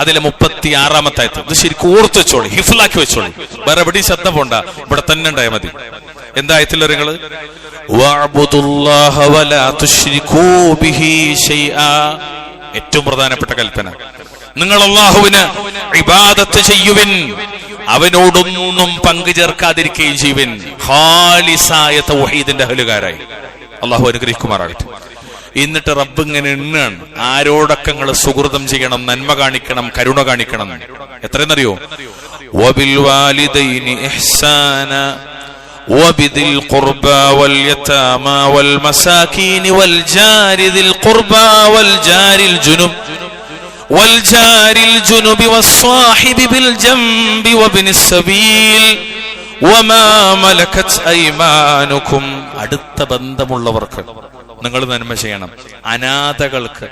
അതിലെ 36-ാമത്തെ ആയത്ത്. ഇത് ശരിക്കും ഓർത്ത് വെച്ചോളി, ഹിഫ്ലാക്കി വെച്ചോളി. വേറെ എവിടെയും ശ്രദ്ധ പോണ്ട, ഇവിടെ തന്നെ ഉണ്ടായാൽ മതി. എന്താ ആയത്തില്ല നിങ്ങള്? വഅബ്ദുല്ലാഹ വലാ തുശ്രികൂ ബിഹി ശൈആ. ഏറ്റവും പ്രധാനപ്പെട്ട കൽപ്പന, നിങ്ങൾ അല്ലാഹുവിന് ഇബാദത്ത് ചെയ്യുവിൻ, അവനോടൊന്നും പങ്കു ചേർക്കാതിരിക്കുകയും ചെയ്യുവിൻ. ഖാലിസായ തൗഹീദിന്റെ അഹലുകാരായി. അല്ലാഹു അനുഗ്രഹിക്കുമാറാകട്ടെ. എന്നിട്ട് റബ്ബ് ഇങ്ങനെ എണ്ണാണ് ആരോടൊക്കെ നിങ്ങൾ സുഹൃതം ചെയ്യണം, നന്മ കാണിക്കണം, കരുണ കാണിക്കണം. എത്രയെന്നറിയോ? വബിൽ വാലിദൈനി ഇഹ്സാന വബിദിൽ ഖുർബാ വൽ യതാമാ വൽ മസാകീൻ വൽ ജാരി ദിൽ ഖുർബാ വൽ ജാരിൽ ജുനുബ് വൽ ജാരിൽ ജുനുബി വസ്സാഹിബി ബിൽ ജംബി വബിനിസ് സബീൽ വമാ മലകത് അയ്മാനുകും. അടുത്ത ബന്ധമുള്ളവർക്ക് നിങ്ങൾ നന്മ ചെയ്യണം. അനാഥകൾക്ക്,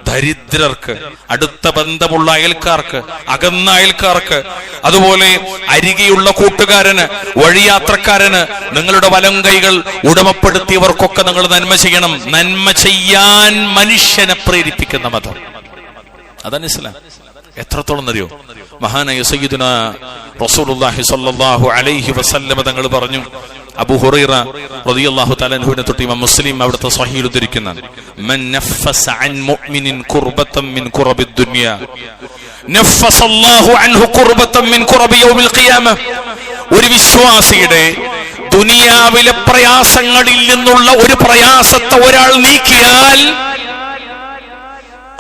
ദരിദ്രർക്ക്, അടുത്ത ബന്ധമുള്ള അയൽക്കാർക്ക്, അകന്ന അയൽക്കാർക്ക്, അതുപോലെ അരികെയുള്ള കൂട്ടുകാരന്, വഴിയാത്രക്കാരന്, നിങ്ങളുടെ വലം കൈകൾ ഉടമപ്പെടുത്തിയവർക്കൊക്കെ നിങ്ങൾ നന്മ ചെയ്യണം. നന്മ ചെയ്യാൻ മനുഷ്യനെ പ്രേരിപ്പിക്കുന്ന മതം, അതാണ് ഇസ്ലാം. എത്രത്തോളം അറിയോ? മഹാനായ സയ്യിദുനാ റസൂലുള്ളാഹി സ്വല്ലല്ലാഹു അലൈഹി വസല്ലം തങ്ങൾ പറഞ്ഞു, അബൂ ഹുറൈറ റളിയല്ലാഹു തആല അൻഹുവിനെ തൊട്ട് ഇമാം മുസ്ലിം അവിടുത്തെ സ്വഹീഹ് ഉദ്ധരിക്കുന്നതാണ്, മൻ നഫസ അൻ മുഅ്മിനിൻ ഖുർബതൻ മിൻ ഖുറബിദ് ദുനിയ നഫസല്ലാഹു അൻഹു ഖുർബതൻ മിൻ ഖുറബി യൗമിൽ ഖിയാമ. ഒരു വിശ്വാസിയുടെ ദുനിയാവിലെ പ്രയാസങ്ങളിൽ നിന്നുള്ള ഒരു പ്രയാസത്തെ ഒരാൾ നീക്കിയാൽ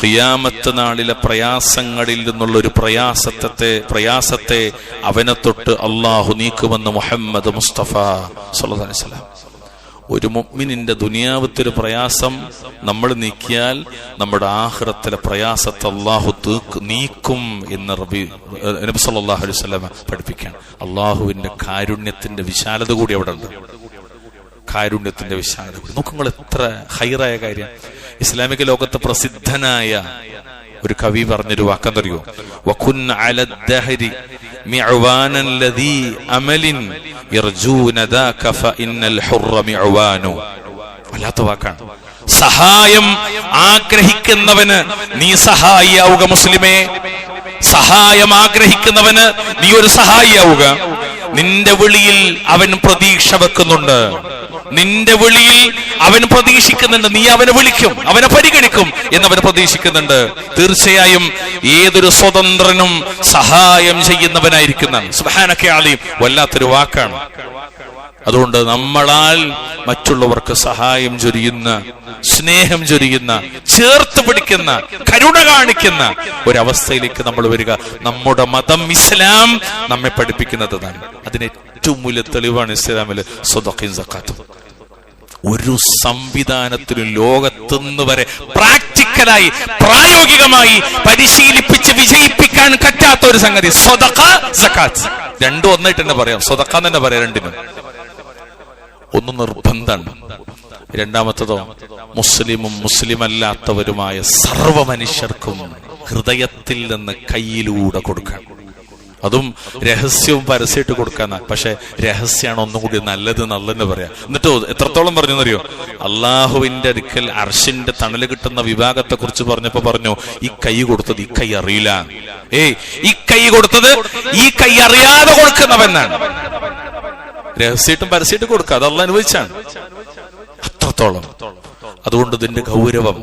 ഖിയാമത്ത് നാളിലെ പ്രയാസങ്ങളിൽ നിന്നുള്ള ഒരു പ്രയാസത്തെ അവനെ തൊട്ട് അള്ളാഹു നീക്കുമെന്ന് മുഹമ്മദ് മുസ്തഫ സല്ലല്ലാഹു അലൈഹി വസല്ലം. ഒരു മുഅ്മിനിന്റെ ദുനിയാവത്തെ ഒരു പ്രയാസം നമ്മൾ നീക്കിയാൽ നമ്മുടെ ആഖിറത്തിലെ പ്രയാസത്തെ അള്ളാഹു നീക്കും എന്ന് നബി സല്ലല്ലാഹു അലൈഹി വസല്ലം പഠിപ്പിക്കുകയാണ്. അള്ളാഹുവിന്റെ കാരുണ്യത്തിന്റെ വിശാലത കൂടി അവിടെ ഉണ്ട്. കാരുണ്യത്തിന്റെ വിശാലത കൂടി നോക്കുമ്പോൾ എത്ര ഹൈറായ കാര്യം. ഇസ്ലാമിക ലോകത്ത് പ്രസിദ്ധനായ ഒരു കവി പറഞ്ഞൊരു വാക്കെന്തറിയോ? വകുൻ അലദ്ദഹരി മിഅവാനൻ ലദീ അമലിൻ യർജൂന ദാക ഫഇന്നൽ ഹുർറ മിഅവാനു. വല്ലാത്ത വാക്കാണ്. സഹായം ആഗ്രഹിക്കുന്നവന് നീ സഹായിയാവുക മുസ്ലിമേ. സഹായം ആഗ്രഹിക്കുന്നവന് നീ ഒരു സഹായിയാവുക. നിന്റെ വിളിയിൽ അവൻ പ്രതീക്ഷ വെക്കുന്നുണ്ട്, നിന്റെ വിളിയിൽ അവൻ പ്രതീക്ഷിക്കുന്നുണ്ട്. നീ അവനെ വിളിക്കും, അവനെ പരിഗണിക്കും എന്നവൻ പ്രതീക്ഷിക്കുന്നുണ്ട്. തീർച്ചയായും ഏതൊരു സ്വതന്ത്രനും സഹായം ചെയ്യുന്നവനായിരിക്കുന്നതാണ്. സുബ്ഹാനക അലീം. വല്ലാത്തൊരു വാക്കാണ്. അതുകൊണ്ട് നമ്മളാൽ മറ്റുള്ളവർക്ക് സഹായം ചൊരിയുന്ന, സ്നേഹം ചൊരിയുന്ന, ചേർത്ത് പിടിക്കുന്ന, കരുണ കാണിക്കുന്ന ഒരവസ്ഥയിലേക്ക് നമ്മൾ വരിക. നമ്മുടെ മതം ഇസ്ലാം നമ്മെ പഠിപ്പിക്കുന്നതാണ്. അതിന് ഏറ്റവും വലിയ തെളിവാണ് ഇസ്ലാമില് സദഖയും സക്കാത്തും. ഒരു സംവിധാനത്തിലും ലോകത്തുനിന്ന് വരെ പ്രാക്ടിക്കലായി, പ്രായോഗികമായി പരിശീലിപ്പിച്ച് വിജയിപ്പിക്കാൻ പറ്റാത്ത ഒരു സംഗതി സദഖ, സക്കാത്ത്. രണ്ടും ഒന്നായിട്ട് തന്നെ പറയാം. സദഖ തന്നെ പറയാം. രണ്ടിനും ഒന്ന് നിർബന്ധമാണ്, രണ്ടാമത്തതോ മുസ്ലിമും മുസ്ലിമല്ലാത്തവരുമായ സർവ്വ മനുഷ്യർക്കും ഹൃദയത്തിൽ നിന്ന് കയ്യിലൂടെ കൊടുക്കാൻ. അതും രഹസ്യവും പരസ്യമായിട്ട് കൊടുക്കാന്ന. പക്ഷെ രഹസ്യമാണ് ഒന്നും കൂടി നല്ലതെന്ന് പറയാം. എന്നിട്ടോ എത്രത്തോളം പറഞ്ഞു എന്നറിയോ? അള്ളാഹുവിന്റെ അടുക്കൽ അർശിന്റെ തണല് കിട്ടുന്ന വിഭാഗത്തെ കുറിച്ച് പറഞ്ഞപ്പോ പറഞ്ഞു, ഈ കൈ കൊടുത്തത് ഈ കൈ അറിയില്ല. ഈ കൈ കൊടുത്തത് ഈ കൈ അറിയാതെ കൊടുക്കുന്നവനാണ്. രഹസ്യമായിട്ടും പരസ്യമായിട്ടും കൊടുക്കുക, അത് അള്ളാഹ് അനുഭവിച്ചാണ്. അത്രത്തോളം. അതുകൊണ്ട് ഇതിന്റെ ഗൗരവം,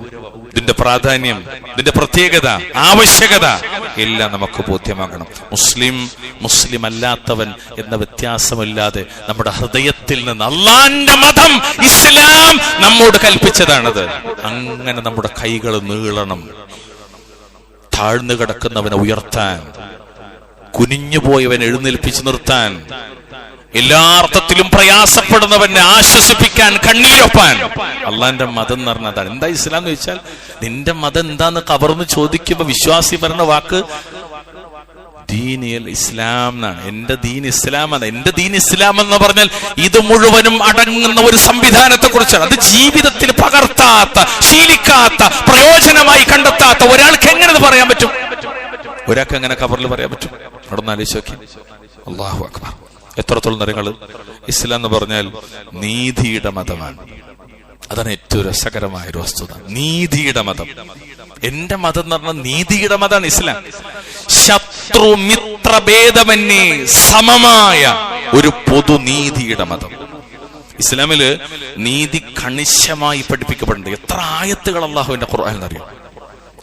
ഇതിന്റെ പ്രാധാന്യം, ഇതിന്റെ പ്രത്യേകത, ആവശ്യകത എല്ലാം നമുക്ക് ബോധ്യമാകണം. മുസ്ലിം അല്ലാത്തവൻ എന്ന വ്യത്യാസമില്ലാതെ നമ്മുടെ ഹൃദയത്തിൽ നിന്ന് അള്ളാന്റെ മതം ഇസ്ലാം നമ്മോട് കൽപ്പിച്ചതാണത്. അങ്ങനെ നമ്മുടെ കൈകൾ നീളണം. താഴ്ന്നു കിടക്കുന്നവനെ ഉയർത്താൻ, കുനിഞ്ഞുപോയവനെ എഴുന്നേൽപ്പിച്ചു നിർത്താൻ, എല്ലാ അർത്ഥത്തിലും പ്രയാസപ്പെടുന്നവനെ ആശ്വസിപ്പിക്കാൻ, കണ്ണീരൊപ്പാൻ. അള്ളാന്റെ മതം എന്ന് പറഞ്ഞതാണ്. എന്താ ഇസ്ലാം എന്ന് ചോദിച്ചാൽ, നിന്റെ മതം എന്താന്ന് കവർന്ന് ചോദിക്കുമ്പോ വിശ്വാസി പറഞ്ഞ വാക്ക് ദീനിൽ ഇസ്ലാം എന്നാണ്. എന്റെ ദീൻ ഇസ്ലാമാണ്. എന്റെ ദീൻ ഇസ്ലാം എന്ന് പറഞ്ഞാൽ ഇത് മുഴുവനും അടങ്ങുന്ന ഒരു സംവിധാനത്തെ കുറിച്ചാണ്. അത് ജീവിതത്തിൽ പകർത്താത്ത, ശീലിക്കാത്ത, പ്രയോജനമായി കണ്ടെത്താത്ത ഒരാൾക്ക് എങ്ങനെ ഇത് പറയാൻ പറ്റും? ഒരാൾക്ക് എങ്ങനെ ഖബറിൽ പറയാൻ പറ്റും? അവിടെ നിന്ന് ആലോചിച്ച് നോക്കി. അല്ലാഹു അക്ബർ. എത്രത്തോളം നിറങ്ങൾ. ഇസ്ലാം എന്ന് പറഞ്ഞാൽ നീതിയുടെ മതമാണ്. അതാണ് ഏറ്റവും രസകരമായ ഒരു വസ്തുത. നീതിയുടെ മതം. എന്റെ മതം എന്ന് പറഞ്ഞാൽ നീതിയുടെ മതമാണ് ഇസ്ലാം. ശത്രു മിത്ര ഭേദമന്യേ സമമായ ഒരു പൊതുനീതിയുടെ മതം. ഇസ്ലാമില് നീതി കണിശമായി പഠിപ്പിക്കപ്പെടുന്നുണ്ട്. എത്ര ആയത്തുകൾ അള്ളാഹുവിന്റെ ഖുർആനിൽ അറിയാം.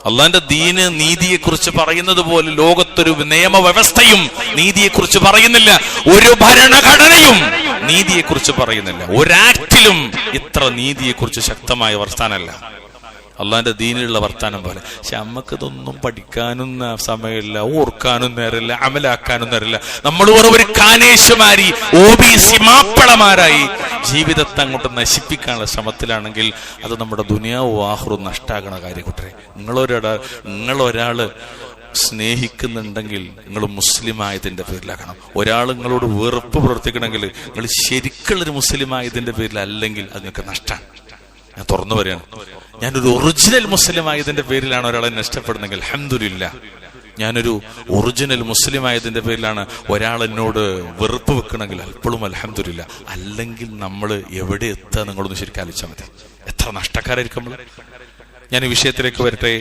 അള്ളാന്റെ ദീന് നീതിയെ കുറിച്ച് പറയുന്നത് പോലെ ലോകത്തൊരു നിയമവ്യവസ്ഥയും നീതിയെ കുറിച്ച് പറയുന്നില്ല. ഒരു ഭരണഘടനയും നീതിയെ കുറിച്ച് പറയുന്നില്ല. ഒരാക്ടിലും ഇത്ര നീതിയെ കുറിച്ച് ശക്തമായ വർത്താനല്ല അള്ളാന്റെ ദീനിലുള്ള വർത്താനം പോലെ. പക്ഷെ നമ്മക്കിതൊന്നും പഠിക്കാനും സമയമില്ല, ഓർക്കാനും നേരമില്ല, അമലാക്കാനും നേരമില്ല. നമ്മൾ ഒരു കാനേശുമാരി, OBC മാപ്പിളമാരായി ജീവിതത്തെ അങ്ങോട്ട് നശിപ്പിക്കാനുള്ള ശ്രമത്തിലാണെങ്കിൽ അത് നമ്മുടെ ദുനിയാവും ആഖിറവും നഷ്ടാകണ കാര്യം. കൂട്ടരെ, നിങ്ങളൊരാള് സ്നേഹിക്കുന്നുണ്ടെങ്കിൽ നിങ്ങൾ മുസ്ലിം ആയതിന്റെ പേരിലാകണം. ഒരാൾ നിങ്ങളോട് വെറുപ്പ് പ്രവർത്തിക്കണമെങ്കിൽ നിങ്ങൾ ശരിക്കുള്ളൊരു മുസ്ലിം ആയതിന്റെ പേരിലല്ലെങ്കിൽ അത് നിങ്ങൾക്ക് നഷ്ടമാണ്. ഞാൻ തുറന്നു പറയാണ്, ഞാനൊരു ഒറിജിനൽ മുസ്ലിം ആയതിന്റെ പേരിലാണ് ഒരാളെ നഷ്ടപ്പെടുന്നെങ്കിൽ അൽഹംദുലില്ലാ. ഞാനൊരു ഒറിജിനൽ മുസ്ലിം ആയതിന്റെ പേരിലാണ് ഒരാൾ എന്നോട് വെറുപ്പ് വെക്കണമെങ്കിൽ അപ്പോഴും അൽഹംദുലില്ലാ. അല്ലെങ്കിൽ നമ്മൾ എവിടെ എത്താൻ നിങ്ങളൊന്ന് ശരിക്കും ആലോചിച്ചാൽ മതി. എത്ര നഷ്ടക്കാരായിരിക്കും നമ്മൾ. ഞാൻ ഈ വിഷയത്തിലേക്ക് വരട്ടെ.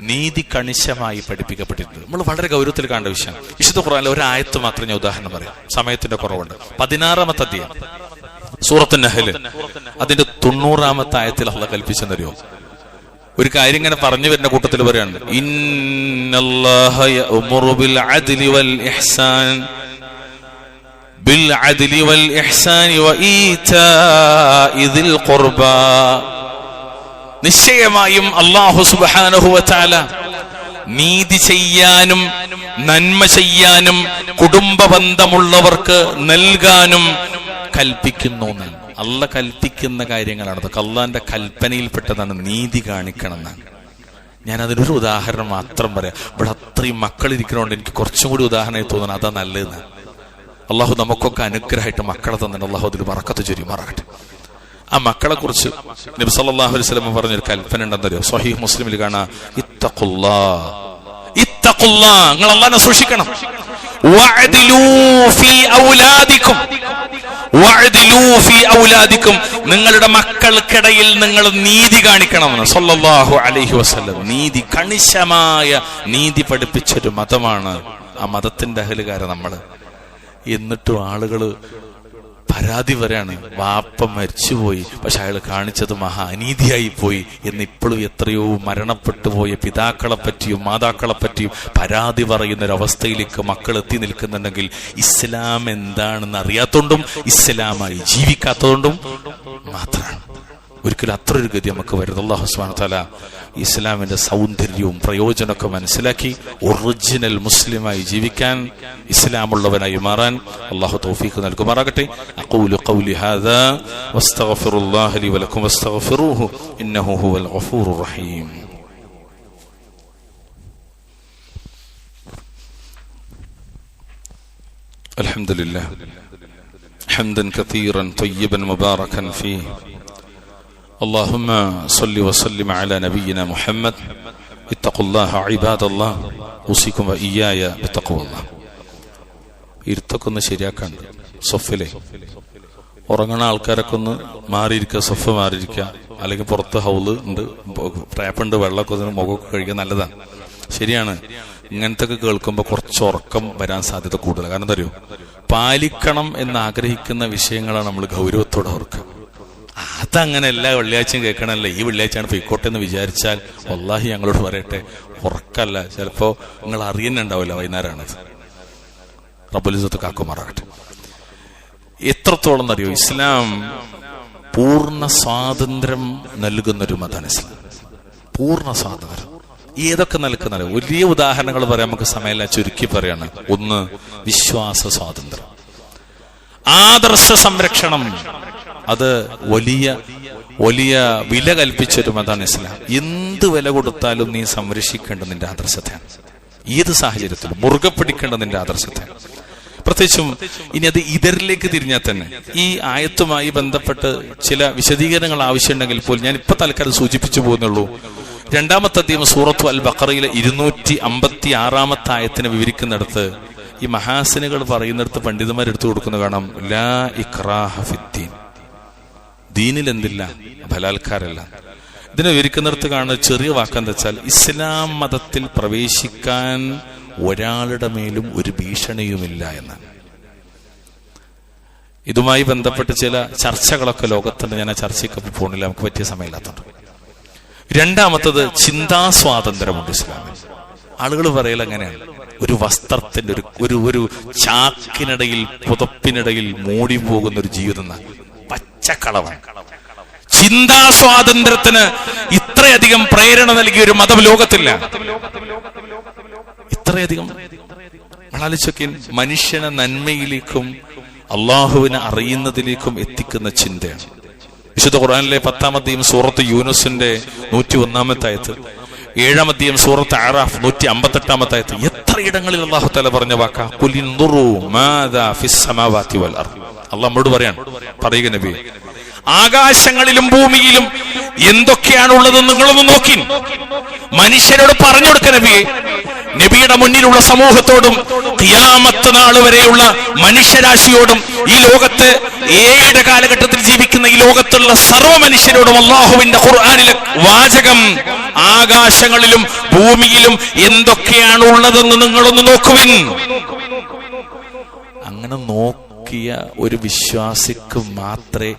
നീതി കണിശമായി പഠിപ്പിക്കപ്പെട്ടിട്ടുണ്ട്. നമ്മൾ വളരെ ഗൗരവത്തിൽ കാണേണ്ട വിഷയം. വിശുദ്ധ ഖുർആനിലെ ഒരു ആയത്ത് മാത്രം ഞാൻ ഉദാഹരണം പറയാം, സമയത്തിന്റെ കുറവുണ്ട്. 16-ാമത്തെ അധ്യായം സൂറത്തുൻ നഹ്ല്, അതിന്റെ 90-ാമത്തെ ആയത്തിൽ അല്ലാഹു കൽപ്പിച്ചെന്നറിയോ? ഒരു കാര്യം ഇങ്ങനെ പറഞ്ഞു വരുന്ന കൂട്ടത്തിൽ പറയാണ്, ഇന്നല്ലാഹ യഅ്മുറു ബിൽ അദ്ലി വൽ ഇഹ്സാനി വഈതാഇ ദിൽ ഖുർബാ. നിശ്ചയമായും അല്ലാഹു സുബ്ഹാനഹു വ തആല നീതി ചെയ്യാനും നന്മ ചെയ്യാനും കുടുംബ ബന്ധമുള്ളവർക്ക് നൽകാനും കൽപ്പിക്കുന്നു എന്നാണ്. അള്ള കൽപ്പിക്കുന്ന കാര്യങ്ങളാണ്. അതൊക്കെ അള്ളാന്റെ കൽപ്പനയിൽപ്പെട്ടതാണ്. നീതി കാണിക്കണം എന്നാണ്. ഞാൻ അതിനൊരു ഉദാഹരണം മാത്രം പറയാം. ഇവിടെ അത്രയും മക്കളിരിക്കണോണ്ട് എനിക്ക് കുറച്ചും കൂടി ഉദാഹരണമായി തോന്നുന്നു. അതാ നല്ലതെന്നാണ്. അള്ളാഹു നമുക്കൊക്കെ അനുഗ്രഹമായിട്ട് മക്കളെ തന്നെ അള്ളാഹു അതിൽ ബറക്കത്ത് ചൊരിയുമാറാകട്ടെ. ആ മക്കളെ കുറിച്ച് നബി സല്ലല്ലാഹു അലൈഹി വസല്ലം പറഞ്ഞൊരു കൽപ്പന ഉണ്ടെന്നറിയോ? സ്വഹീഹ് മുസ്ലിമിൽ കാണാം, ഇത്തഖുല്ലാഹ്, നിങ്ങൾ അല്ലാഹനെ സൂക്ഷിക്കണം. വഅദിലൂ ഫീ ഔലാദിക്കും, നിങ്ങളുടെ മക്കൾക്കിടയിൽ നിങ്ങൾ നീതി കാണിക്കണമെന്ന് സല്ലല്ലാഹു അലൈഹി വസല്ലം. നീതി, കണിശമായ നീതി പഠിപ്പിച്ചൊരു മതമാണ് ആ മതത്തിന്റെ അഹലുകാരെ നമ്മള്. എന്നിട്ടും ആളുകള് പരാതി പറയാണ്, വാപ്പ മരിച്ചുപോയി, പക്ഷെ അയാൾ കാണിച്ചത് മഹാ അനീതിയായി പോയി എന്ന്. ഇപ്പോഴും എത്രയോ മരണപ്പെട്ടു പോയ പിതാക്കളെ പറ്റിയും മാതാക്കളെ പറ്റിയും പരാതി പറയുന്ന ഒരവസ്ഥയിലേക്ക് മക്കൾ എത്തി നിൽക്കുന്നുണ്ടെങ്കിൽ ഇസ്ലാം എന്താണെന്ന് അറിയാത്തോണ്ടും ഇസ്ലാമായി ജീവിക്കാത്തതുകൊണ്ടും മാത്രമാണ്. ഒരിക്കലും അത്രയൊരു ഗതി നമുക്ക് വരുന്നത്. അല്ലാഹു സുബ്ഹാനഹു വ തആല ഇസ്ലാമിന്റെ സൗന്ദര്യവും പ്രയോജനമൊക്കെ മനസ്സിലാക്കി ഒറിജിനൽ മുസ്ലിമായി ജീവിക്കാൻ, ഇസ്ലാമുള്ളവനായി മാറാൻ അല്ലാഹു തൗഫീഖ് നൽകുമാറാകട്ടെ. അഖൂലു ഖൗലി ഹാദാ വസ്തഗ്ഫിറുല്ലാഹ ലി വലക്കും വസ്തഗ്ഫിറൂഹു ഇന്നഹു ഹുവൽ ഗഫൂറുർ റഹീം. അൽഹംദുലില്ലാഹ് ഹംദൻ കതീറൻ ത്വയ്യിബൻ മുബാറകൻ ഫീഹി. اللهم صل وسلم على نبينا محمد. اتقوا الله عباد الله اوصيكم واياي بتقوى الله. ഇരുത്തൊക്കെ ശരിയാക്കാണ്ട് സൊഫിലെ ഉറങ്ങണ ആൾക്കാരൊക്കെ ഒന്ന് മാറിയിരിക്കുക, സൊഫ് മാറിയിരിക്കുക. അല്ലെങ്കിൽ പുറത്ത് ഹൗല് ഉണ്ട്, ടാപ്പുണ്ട്, വെള്ളമൊക്കെ മുഖമൊക്കെ കഴിക്കാൻ നല്ലതാണ്. ശരിയാണ്. ഇങ്ങനത്തെ ഒക്കെ കേൾക്കുമ്പോൾ കുറച്ച് ഉറക്കം വരാൻ സാധ്യത കൂടുതലാണ്. കാരണം എന്താ അറിയോ? പാലിക്കണം എന്ന് ആഗ്രഹിക്കുന്ന വിഷയങ്ങളാണ് നമ്മൾ ഗൗരവത്തോടെ ഓർക്കുക. അതങ്ങനെ എല്ലാ വെള്ളിയാഴ്ചയും കേൾക്കണമല്ലോ, ഈ വെള്ളിയാഴ്ചയാണ് പൊയ്ക്കോട്ടെ എന്ന് വിചാരിച്ചാൽ വല്ലാഹി ഞങ്ങളോട് പറയട്ടെ, ഉറക്കല്ല. ചിലപ്പോ നിങ്ങൾ അറിയുന്നുണ്ടാവില്ല വൈകുന്നേരമാണത്. റബ്ബുൽ ഇസ്സത്ത് കാക്കുമാറാകട്ടെ. എത്രത്തോളം അറിയോ? ഇസ്ലാം പൂർണ്ണ സ്വാതന്ത്ര്യം നൽകുന്നൊരു മതമാണ് ഇസ്ലാം. പൂർണ്ണ സ്വാതന്ത്ര്യം. ഏതൊക്കെ നിൽക്കുന്നത് വലിയ ഉദാഹരണങ്ങൾ പറയാൻ നമുക്ക് സമയമില്ല, ചുരുക്കി പറയാണ്. ഒന്ന്, വിശ്വാസ സ്വാതന്ത്ര്യം, ആദർശ സംരക്ഷണം. അത് വലിയ വലിയ വില കൽപ്പിച്ചൊരു മതമാണ് ഇസ്ലാം. എന്ത് വില കൊടുത്താലും നീ സംരക്ഷിക്കേണ്ടത് നിന്റെ ആദർശത്തെയാണ്. ഏത് സാഹചര്യത്തിലും മുറുകെ പിടിക്കേണ്ടത് നിന്റെ ആദർശത്തെയാണ്. പ്രത്യേകിച്ചും ഇനി അത് ഇതരിലേക്ക് തിരിഞ്ഞാൽ തന്നെ ഈ ആയത്തുമായി ബന്ധപ്പെട്ട് ചില വിശദീകരണങ്ങൾ ആവശ്യമുണ്ടെങ്കിൽ പോലും ഞാൻ ഇപ്പൊ തൽക്കാലം സൂചിപ്പിച്ചു പോകുന്നുള്ളൂ. രണ്ടാമത്തെ അധ്യായം സൂറത്തു അൽ ബഖറയിലെ 256 ആയത്തിനെ വിവരിക്കുന്നിടത്ത് ഈ മഹാസിനുകൾ പറയുന്നിടത്ത് പണ്ഡിതന്മാർ എടുത്തു കൊടുക്കുന്ന കാണാം, ലാ ഇക്റാഹ ഫിദ്ദീൻ, ദീനിൽ എന്തില്ല, ബലാത്കാരല്ല. ഇതിനെ വിവരിക്കുന്നിടത്ത് കാണുന്ന ചെറിയ വാക്കെന്താ വെച്ചാൽ, ഇസ്ലാം മതത്തിൽ പ്രവേശിക്കാൻ ഒരാളുടെ മേലും ഒരു ഭീഷണിയുമില്ല എന്നാണ്. ഇതുമായി ബന്ധപ്പെട്ട് ചില ചർച്ചകളൊക്കെ ലോകത്തുണ്ട്. ഞാൻ ആ ചർച്ചയ്ക്ക് പോണില്ല, നമുക്ക് പറ്റിയ സമയമില്ലാത്തതുണ്ട്. രണ്ടാമത്തത്, ചിന്താ സ്വാതന്ത്ര്യമുണ്ട് ഇസ്ലാമിൽ. ആളുകൾ പറയൽ അങ്ങനെയാണ്, ഒരു വസ്ത്രത്തിന്റെ ഒരു ചാക്കിനിടയിൽ പുതപ്പിനിടയിൽ മൂടി പോകുന്ന ഒരു ജീവിതം, പച്ചക്കളവാണ്. ചിന്താ സ്വാതന്ത്ര്യത്തിന് ഇത്രയധികം പ്രേരണ നൽകിയ ഒരു മതം ലോകത്തില്ല. ഇത്രയധികം ആലോചിച്ചൊക്കെ മനുഷ്യനെ നന്മയിലേക്കും അള്ളാഹുവിനെ അറിയുന്നതിലേക്കും എത്തിക്കുന്ന ചിന്തയാണ്. വിശുദ്ധ ഖുർആനിലെ 10-ാം അധ്യായം സൂറത്ത് യൂനുസിന്റെ 101-ാമത്തെ ആയത്ത്, 7-ാം അധ്യായം സൂറത്ത് അറാഫ് 158-ാമത്തെ ആയത്ത്, എത്രയിടങ്ങളിൽ അള്ളാഹു തആല പറഞ്ഞ വാക്കാ, ഖുൽ ഇൻദുറൂ മാദാ ഫിസ് സമാവാതി വൽ അർദ്. അള്ളാഹ് നമ്മോട് പറയുക നബി, ആകാശങ്ങളിലും ഭൂമിയിലും എന്തൊക്കെയാണുള്ളതെന്ന് നിങ്ങളൊന്ന് നോക്കി മനുഷ്യരോട് പറഞ്ഞു കൊടുക്ക നബിയെ. നബിയുടെ മുന്നിലുള്ള സമൂഹത്തോടും ഖിയാമത്ത് നാൾ വരെയുള്ള മനുഷ്യരാശിയോടും ഈ ലോകത്ത് ഏഴ് കാലഘട്ടത്തിൽ ജീവിക്കുന്ന ഈ ലോകത്തുള്ള സർവ്വ മനുഷ്യരോടും അള്ളാഹുവിന്റെ ഖുർആനിലെ വാചകം, ആകാശങ്ങളിലും ഭൂമിയിലും എന്തൊക്കെയാണ് ഉള്ളതെന്ന് നിങ്ങളൊന്ന് നോക്കുവിൻ. അങ്ങനെ നോക്കിയ ഒരു വിശ്വാസിക്ക് മാത്രമേ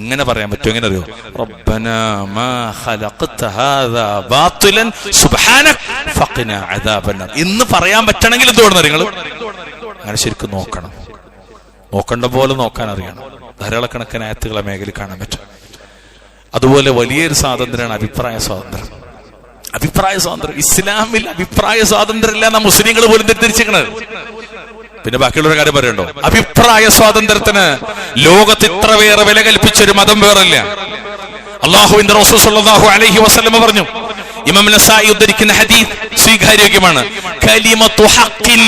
ഇങ്ങനെ പറയാൻ പറ്റും. എങ്ങനെ അറിയോ? റബ്ബനാ മാ ഖലഖത ഹാദാ ബാതിലൻ സുബ്ഹാനക ഫഖിനാ അദാബന്നാർ എന്ന് പറയാൻ പറ്റണമെങ്കിൽ എന്തുകൊണ്ടാണ് നിങ്ങൾ അങ്ങനെ ശരിക്കും നോക്കണം. നോക്കണ്ട പോലെ നോക്കാൻ അറിയണം. ധാരാളക്കണക്കിന് ആയത്തുകളെ മേഖലയിൽ കാണാൻ പറ്റും. അതുപോലെ വലിയൊരു സ്വാതന്ത്ര്യമാണ് അഭിപ്രായ സ്വാതന്ത്ര്യം. അഭിപ്രായ സ്വാതന്ത്ര്യം ഇസ്ലാമിൽ അഭിപ്രായ സ്വാതന്ത്ര്യം ഇല്ല എന്നാ മുസ്ലിങ്ങൾ പോലും തെറ്റിദ്ധരിച്ചിരിക്കുന്നത്. പിന്നെ ബാക്കിയുള്ളൊരു കാര്യം പറയണ്ടോ? അഭിപ്രായ സ്വാതന്ത്ര്യത്തിന് ലോകത്ത് ഇത്രവേറെ വില കൽപ്പിച്ചൊരു മതം വേറില്ല. അല്ലാഹുവിന്റെ റസൂൽ സ്വല്ലല്ലാഹു അലൈഹി വസല്ലം പറഞ്ഞു, ഇമാം നസായി ഉദ്ധരിക്കുന്ന ഹദീസ് സ്വീകാര്യോഗ്യമാണ്, കലിമത്തു ഹഖിൻ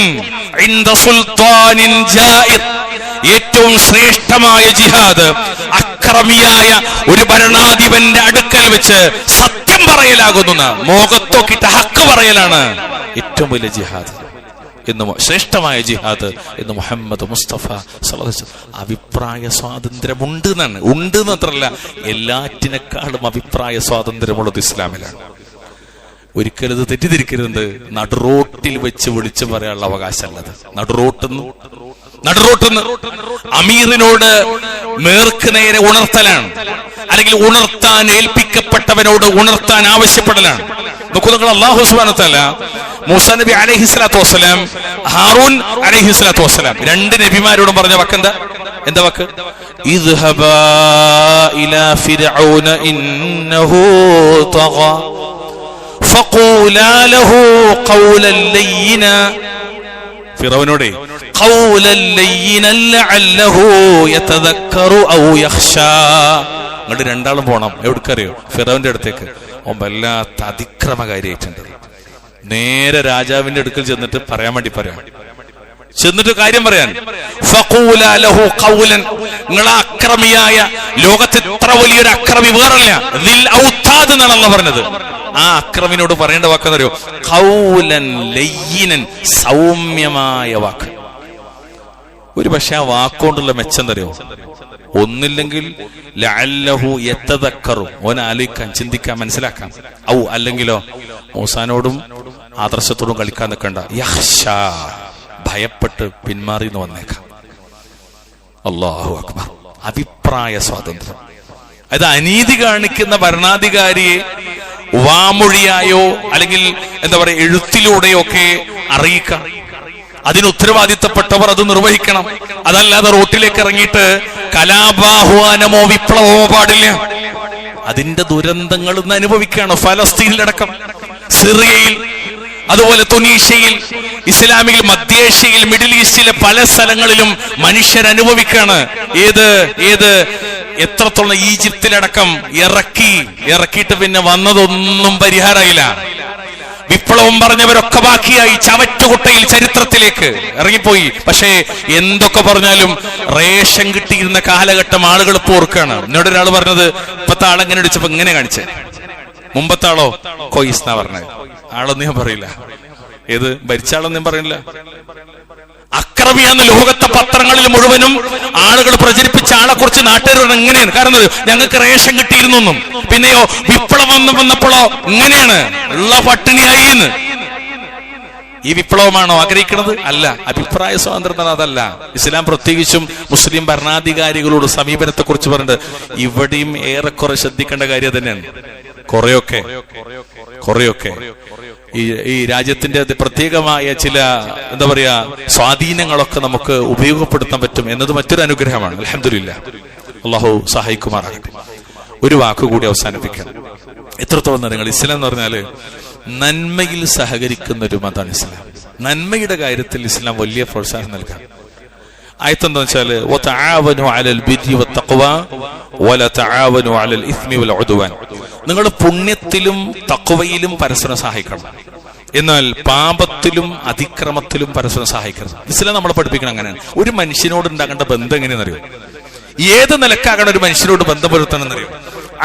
ഇൻദ സുൽത്താനിൻ ജായിദ്, ഏറ്റവും ശ്രേഷ്ഠമായ ജിഹാദ് അക്രമിയായ ഒരു ഭരണാധിപന്റെ അടുക്കൽ വെച്ച് സത്യം പറയലാകുന്ന, മുഖത്തൊക്കിട്ട് ഹക്ക് പറയലാണ് ഏറ്റവും വലിയ ജിഹാദ് എന്ന്, ശ്രേഷ്ഠമായ ജിഹാദ് എന്ന് മുഹമ്മദ് മുസ്തഫ സല്ലല്ലാഹു അലൈഹി വസല്ലം. അഭിപ്രായ സ്വാതന്ത്ര്യം ഉണ്ട് മാത്രമല്ല, എല്ലാറ്റിനേക്കാളും അഭിപ്രായ സ്വാതന്ത്ര്യമുള്ളത് ഇസ്ലാമിലാണ്. ഒരിക്കലും ഇത് തെറ്റിദ്ധരിക്കരുത്. നടുറോട്ടിൽ വെച്ച് വിളിച്ചു പറയാനുള്ള അവകാശമല്ലത്. നടുറോട്ടിന്ന് അമീറിനോട് നേർക്ക് നേരെ ഉണർത്തലാണ്, അല്ലെങ്കിൽ ഉണർത്താൻ ഏൽപ്പിക്കപ്പെട്ടവനോട് ഉണർത്താൻ ആവശ്യപ്പെടലാണ്. നോക്കൂ നിങ്ങൾ, അല്ലാഹു സുബ്ഹാനഹു വ തആല മൂസാ നബി അലൈഹിസ്സലാത്തു വസ്സലാം, ഹാറൂൻ അലൈഹിസ്സലാത്തു വസ്സലാം, രണ്ട് നബിമാരോടും പറഞ്ഞ വാക്ക് എന്താ വാക്ക്? ഇദ്ഹബാ ഇലാ ഫിർഔന ഇന്നഹു തഗാ ഫഖൂലാ ലഹു ഖൗലൻ ലയ്യിന. ഫിർഔനോട് ഖൗലൻ ലയ്യിനൻ ലഅല്ലഹു യതദക്കറു ഔ യഖ്ശാ. നിങ്ങൾ രണ്ടാളും പോണം. എവിടേക്കറിയോ? ഫിർഔന്റെ അടുത്തേക്ക്. ഓൻ വല്ലാത്ത അതിക്രമകാരിയായിട്ടുണ്ട്. നേരെ രാജാവിന്റെ അടുക്കൽ ചെന്നിട്ട് ചെന്നിട്ട് കാര്യം പറയാൻ, ഫഖൂലാ ലഹു ഖൗലൻ, നിങ്ങൾ അക്രമിയായ, ലോകത്ത് ഇത്ര വലിയൊരു അക്രമി വേറല്ല, ദിൽ ഔതാദ് എന്നാണ് അല്ലാഹു പറഞ്ഞത്. ആ അക്രമിനോട് പറയേണ്ട വാക്കെന്നറിയോ? ഖൗലൻ ലയ്യിനൻ, സൗമ്യമായ വാക്ക്. ഒരു പക്ഷെ ആ വാക്കുകൊണ്ടുള്ള മെച്ചം തരുമോ? ഒന്നില്ലെങ്കിൽ ലഅല്ലഹു യതദക്കറു, ഓൻ ആലോചിക്കാൻ, ചിന്തിക്കാൻ, മനസ്സിലാക്കാം. ഔ അല്ലെങ്കിലോ മൂസാനോടും ആദർശത്തോടും കളിക്കാൻ നിൽക്കണ്ട, യഖ്ശാ, ഭയപ്പെട്ട് പിന്മാറി എന്ന് വന്നേക്കാം. അല്ലാഹു അക്ബർ. അഭിപ്രായ സ്വാതന്ത്ര്യം. അത് അനീതി കാണിക്കുന്ന ഭരണാധികാരിയെ വാമൊഴിയായോ അല്ലെങ്കിൽ എന്താ പറയുക എഴുത്തിലൂടെയോ ഒക്കെ അറിയിക്കാം. അതിന് ഉത്തരവാദിത്തപ്പെട്ടവർ അത് നിർവഹിക്കണം. അതല്ലാതെ റോട്ടിലേക്ക് ഇറങ്ങിയിട്ട് കലാപാഹ്വാനമോ വിപ്ലവമോ പാടില്ല. അതിന്റെ ദുരന്തങ്ങൾ ഇന്ന് അനുഭവിക്കുകയാണ്. ഫലസ്തീനിലടക്കം, സിറിയയിൽ, അതുപോലെ തുനീഷ്യയിൽ, ഇസ്ലാമിൽ മധ്യേഷ്യയിൽ, മിഡിൽ ഈസ്റ്റിലെ പല സ്ഥലങ്ങളിലും മനുഷ്യരനുഭവിക്കാണ്. ഏത് എത്രത്തോളം ഈജിപ്തിലടക്കം ഇറക്കിയിട്ട് പിന്നെ വന്നതൊന്നും പരിഹാരമായില്ല. വിപ്ലവം പറഞ്ഞവരൊക്കെ ബാക്കിയായി ചവറ്റുകുട്ടയിൽ ചരിത്രത്തിലേക്ക് ഇറങ്ങിപ്പോയി. പക്ഷേ എന്തൊക്കെ പറഞ്ഞാലും റേഷൻ കിട്ടിയിരുന്ന കാലഘട്ടം ആളുകൾ ഇപ്പോൾ ഓർക്കാണ്. എന്നോട് ഒരാൾ പറഞ്ഞത്, ഇപ്പത്തെ ആളെങ്ങനെ അടിച്ചപ്പോ ഇങ്ങനെ കാണിച്ചേ, മുമ്പത്തെ ആളോ കൊയ്സ് എന്നാ പറഞ്ഞത്. ആളൊന്നും ഞാൻ പറയില്ല, ഏത് ഭരിച്ച ആളൊന്നും ഞാൻ പറയില്ല. അക്രമിയാന്ന് ലോകത്തെ പത്രങ്ങളിൽ മുഴുവനും ആളുകൾ പ്രചരിപ്പിച്ച ആളെ കുറിച്ച് നാട്ടുകാർ എങ്ങനെയാണ്? കാരണം ഞങ്ങൾക്ക് റേഷൻ കിട്ടിയിരുന്നൊന്നും, പിന്നെയോ വിപ്ലവം വന്നപ്പോഴോ ഇങ്ങനെയാണ്, ഉള്ള പട്ടിണിയായി എന്ന്. ഈ വിപ്ലവമാണോ ആഗ്രഹിക്കുന്നത്? അല്ല. അഭിപ്രായ സ്വാതന്ത്ര്യം അതല്ല. ഇസ്ലാം പ്രത്യേകിച്ചും മുസ്ലിം ഭരണാധികാരികളോട് സമീപനത്തെ കുറിച്ച് പറഞ്ഞിട്ട് ഇവിടെയും ഏറെക്കുറെ ശ്രദ്ധിക്കേണ്ട കാര്യം തന്നെയാണ്. കുറെയൊക്കെ ഈ രാജ്യത്തിന്റെ പ്രത്യേകമായ ചില എന്താ പറയാ സ്വാധീനങ്ങളൊക്കെ നമുക്ക് ഉപയോഗപ്പെടുത്താൻ പറ്റും എന്നത് മറ്റൊരു അനുഗ്രഹമാണ്. അൽഹംദുലില്ലാഹ്, അല്ലാഹു സഹായിക്കുമാറാകട്ടെ. ഒരു വാക്കുകൂടി അവസാനിപ്പിക്കണം. എത്രത്തോളം നിങ്ങൾ ഇസ്ലാം എന്ന് പറഞ്ഞാല് നന്മയിൽ സഹകരിക്കുന്ന ഒരു മതമാണ് ഇസ്ലാം. നന്മയുടെ കാര്യത്തിൽ ഇസ്ലാം വലിയ പ്രോത്സാഹനം നൽകാം. ആയത്തെന്താ വെച്ചാല് നിങ്ങൾ പുണ്യത്തിലും തഖ്വയിലും പരസ്പരം സഹായിക്കണം, എന്നാൽ പാപത്തിലും അതിക്രമത്തിലും പരസ്പരം സഹായിക്കണം. ഇസ്ലാം നമ്മളെ പഠിപ്പിക്കണം അങ്ങനെയാണ്. ഒരു മനുഷ്യനോട് ഉണ്ടാകേണ്ട ബന്ധം എങ്ങനെയെന്നറിയോ? ഏത് നിലക്കാകണം ഒരു മനുഷ്യനോട് ബന്ധം പുലർത്തണം എന്നറിയോ?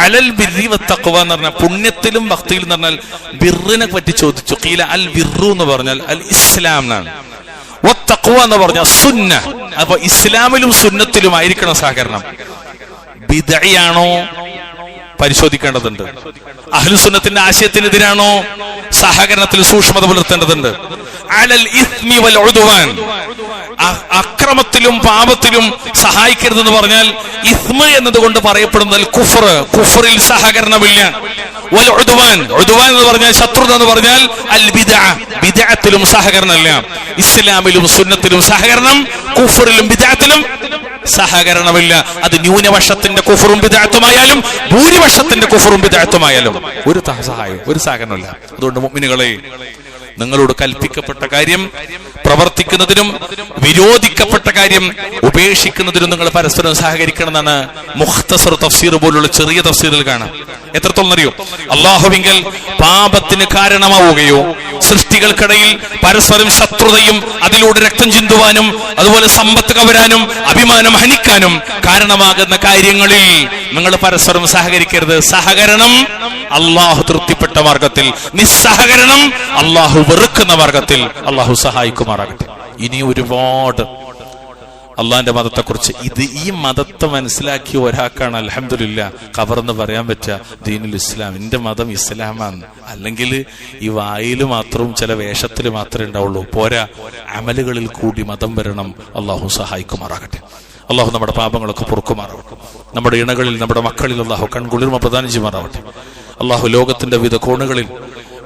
അലൽ ബിർരി വത്തഖ്വ എന്ന് പറഞ്ഞാൽ പുണ്യത്തിലും ഭക്തിയിലും എന്ന് പറഞ്ഞാൽ ബിർറിനെ പറ്റി ചോദിച്ചു. ഖീല അൽ ബിർറു എന്ന് പറഞ്ഞാൽ അൽ ഇസ്ലാം എന്നാണ്. വത്തഖ്വ എന്ന് പറഞ്ഞാൽ സുന്ന. അപ്പൊ ഇസ്ലാമിലും സുന്നത്തിലും ആയിരിക്കണം സഹകരണം. ബിദ്അയാണോ പരിശോധിക്കേണ്ടതുണ്ട്. അഹ്ലുസുന്നത്തിന്റെ ആശയത്തിനെതിരാണോ സഹകരണത്തിൽ സൂക്ഷ്മത പുലർത്തേണ്ടതുണ്ട്. അലൽ ഇസ്മി വൽ ഉദ്വാൻ, അക്രമത്തിലും പാപത്തിലും സഹായിക്കരുതെന്ന് പറഞ്ഞാൽ ഇസ്മ എന്നതുകൊണ്ട് പറയപ്പെടുന്നത് കുഫറിൽ സഹകരണമില്ല. വൽ ഉദ്വാൻ എന്ന് പറഞ്ഞാൽ ശത്രുത എന്ന് പറഞ്ഞാൽ അൽ ബിദ്അത്തിലും സഹകരണമില്ല. ഇസ്ലാമിലും സുന്നത്തിലും സഹകരണം, കുഫറിലും ബിദ്അത്തിലും സഹകരണമില്ല. അത് ന്യൂനപക്ഷത്തിന്റെ കുഫറും ബിദ്അത്തുമായാലും ഭൂരിപക്ഷത്തിന്റെ കുഫറും ബിദ്അത്തുമായാലും ഒരു സഹകരണമില്ല. അതുകൊണ്ട് മുഅ്മിനുകളെ, നിങ്ങളോട് കൽപ്പിക്കപ്പെട്ട കാര്യം പ്രവർത്തിക്കുന്നതിനും വിരോധിക്കപ്പെട്ട കാര്യം ഉപേക്ഷിക്കുന്നതിനും നിങ്ങൾ പരസ്പരം സഹകരിക്കണം എന്നാണ് മുഖ്തസർ തഫ്സീർ പോലുള്ള ചെറിയ തഫ്സീറിൽ കാണാം. എത്രത്തോളം അറിയോ? അല്ലാഹുവിങ്കൽ പാപത്തിന് കാരണമാവുകയോ സൃഷ്ടികൾക്കിടയിൽ പരസ്പരം ശത്രുതയും അതിലൂടെ രക്തം ചിന്തുവാനും അതുപോലെ സമ്പത്ത് കവരാനും അഭിമാനം ഹനിക്കാനും കാരണമാകുന്ന കാര്യങ്ങളിൽ നിങ്ങൾ പരസ്പരം സഹകരിക്കരുത്. സഹകരണം അല്ലാഹു തൃപ്തിപ്പെട്ട മാർഗത്തിൽ, നിസ്സഹകരണം അല്ലാഹു വെറുക്കുന്ന മാർഗത്തിൽ. അല്ലാഹു സഹായിക്കുമാറാകട്ടെ. ഇനി ഒരുപാട് അള്ളാന്റെ മതത്തെക്കുറിച്ച് ഈ മതത്തെ മനസ്സിലാക്കിയ ഒരാൾക്കാണ് അൽഹംദുലില്ലാഹ് കവർന്ന് പറയാൻ പറ്റുക ദീനുൽ ഇസ്ലാം, എന്റെ മതം ഇസ്ലാമാണ്. അല്ലെങ്കിൽ ഈ വായിൽ മാത്രവും ചില വേഷത്തിൽ മാത്രമേ ഉണ്ടാവുള്ളൂ. പോരാ, അമലുകളിൽ കൂടി മതം വരണം. അള്ളാഹു സഹായിക്കുമാറാകട്ടെ. അള്ളാഹു നമ്മുടെ പാപങ്ങളൊക്കെ പൊറുക്കുമാറാവട്ടെ. നമ്മുടെ ഇണകളിൽ, നമ്മുടെ മക്കളിൽ അള്ളാഹു കൺകുളിർമ പ്രദാനം ചെയ്യുമാറാവട്ടെ. അള്ളാഹു ലോകത്തിന്റെ വിവിധ കോണുകളിൽ,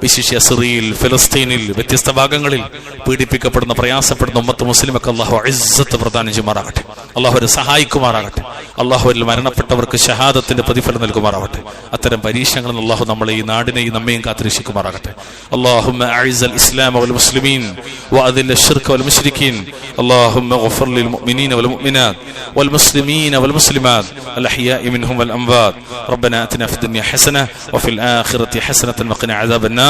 വിശിഷ്യ സിറിയയിൽ, ഫലസ്തീനിൽ, വ്യത്യസ്ത ഭാഗങ്ങളിൽ പീഡിപ്പിക്കപ്പെടുന്ന, പ്രയാസപ്പെടുന്ന ഉമ്മത്ത് മുസ്ലിമൊക്കെ അള്ളാഹു ഇസ്സത്ത് പ്രദാനം ചെയ്യുമാറാകട്ടെ. അള്ളാഹു അവരെ സഹായിക്കുമാറാകട്ടെ. അള്ളാഹുവിൽ മരണപ്പെട്ടവർക്ക് ഷഹാദത്തിന്റെ പ്രതിഫലം നൽകുമാറാവട്ടെ. അത്തരം പരീക്ഷണങ്ങളിൽ അള്ളാഹു നമ്മളെ, ഈ നാടിനെയും നമ്മയും കാത്തുരക്ഷിക്കുമാറാകട്ടെ. അല്ലാഹുമ്മ അഇസ്സൽ ഇസ്ലാമ വൽ മുസ്ലിമീൻ വഅദിൽ അശ്ശിർക വൽ മുശ്രിക്കീൻ. അല്ലാഹുമ്മ ഗഫിർ ലിൽ മുഅ്മിനീന വൽ മുഅ്മിനാത്ത് വൽ മുസ്ലിമീന വൽ മുസ്ലിമാത്ത് അൽ അഹ്യാഇ മിൻഹും വൽ അംവാത്ത്. റബ്ബനാ ആതിനാ ഫിദ് ദുനിയ ഹസന വഫിൽ ആഖിറതി ഹസനത വഖിനാ അദാബൻ നാർ.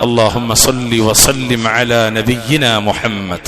اللهم صل وسلم على نبينا محمد.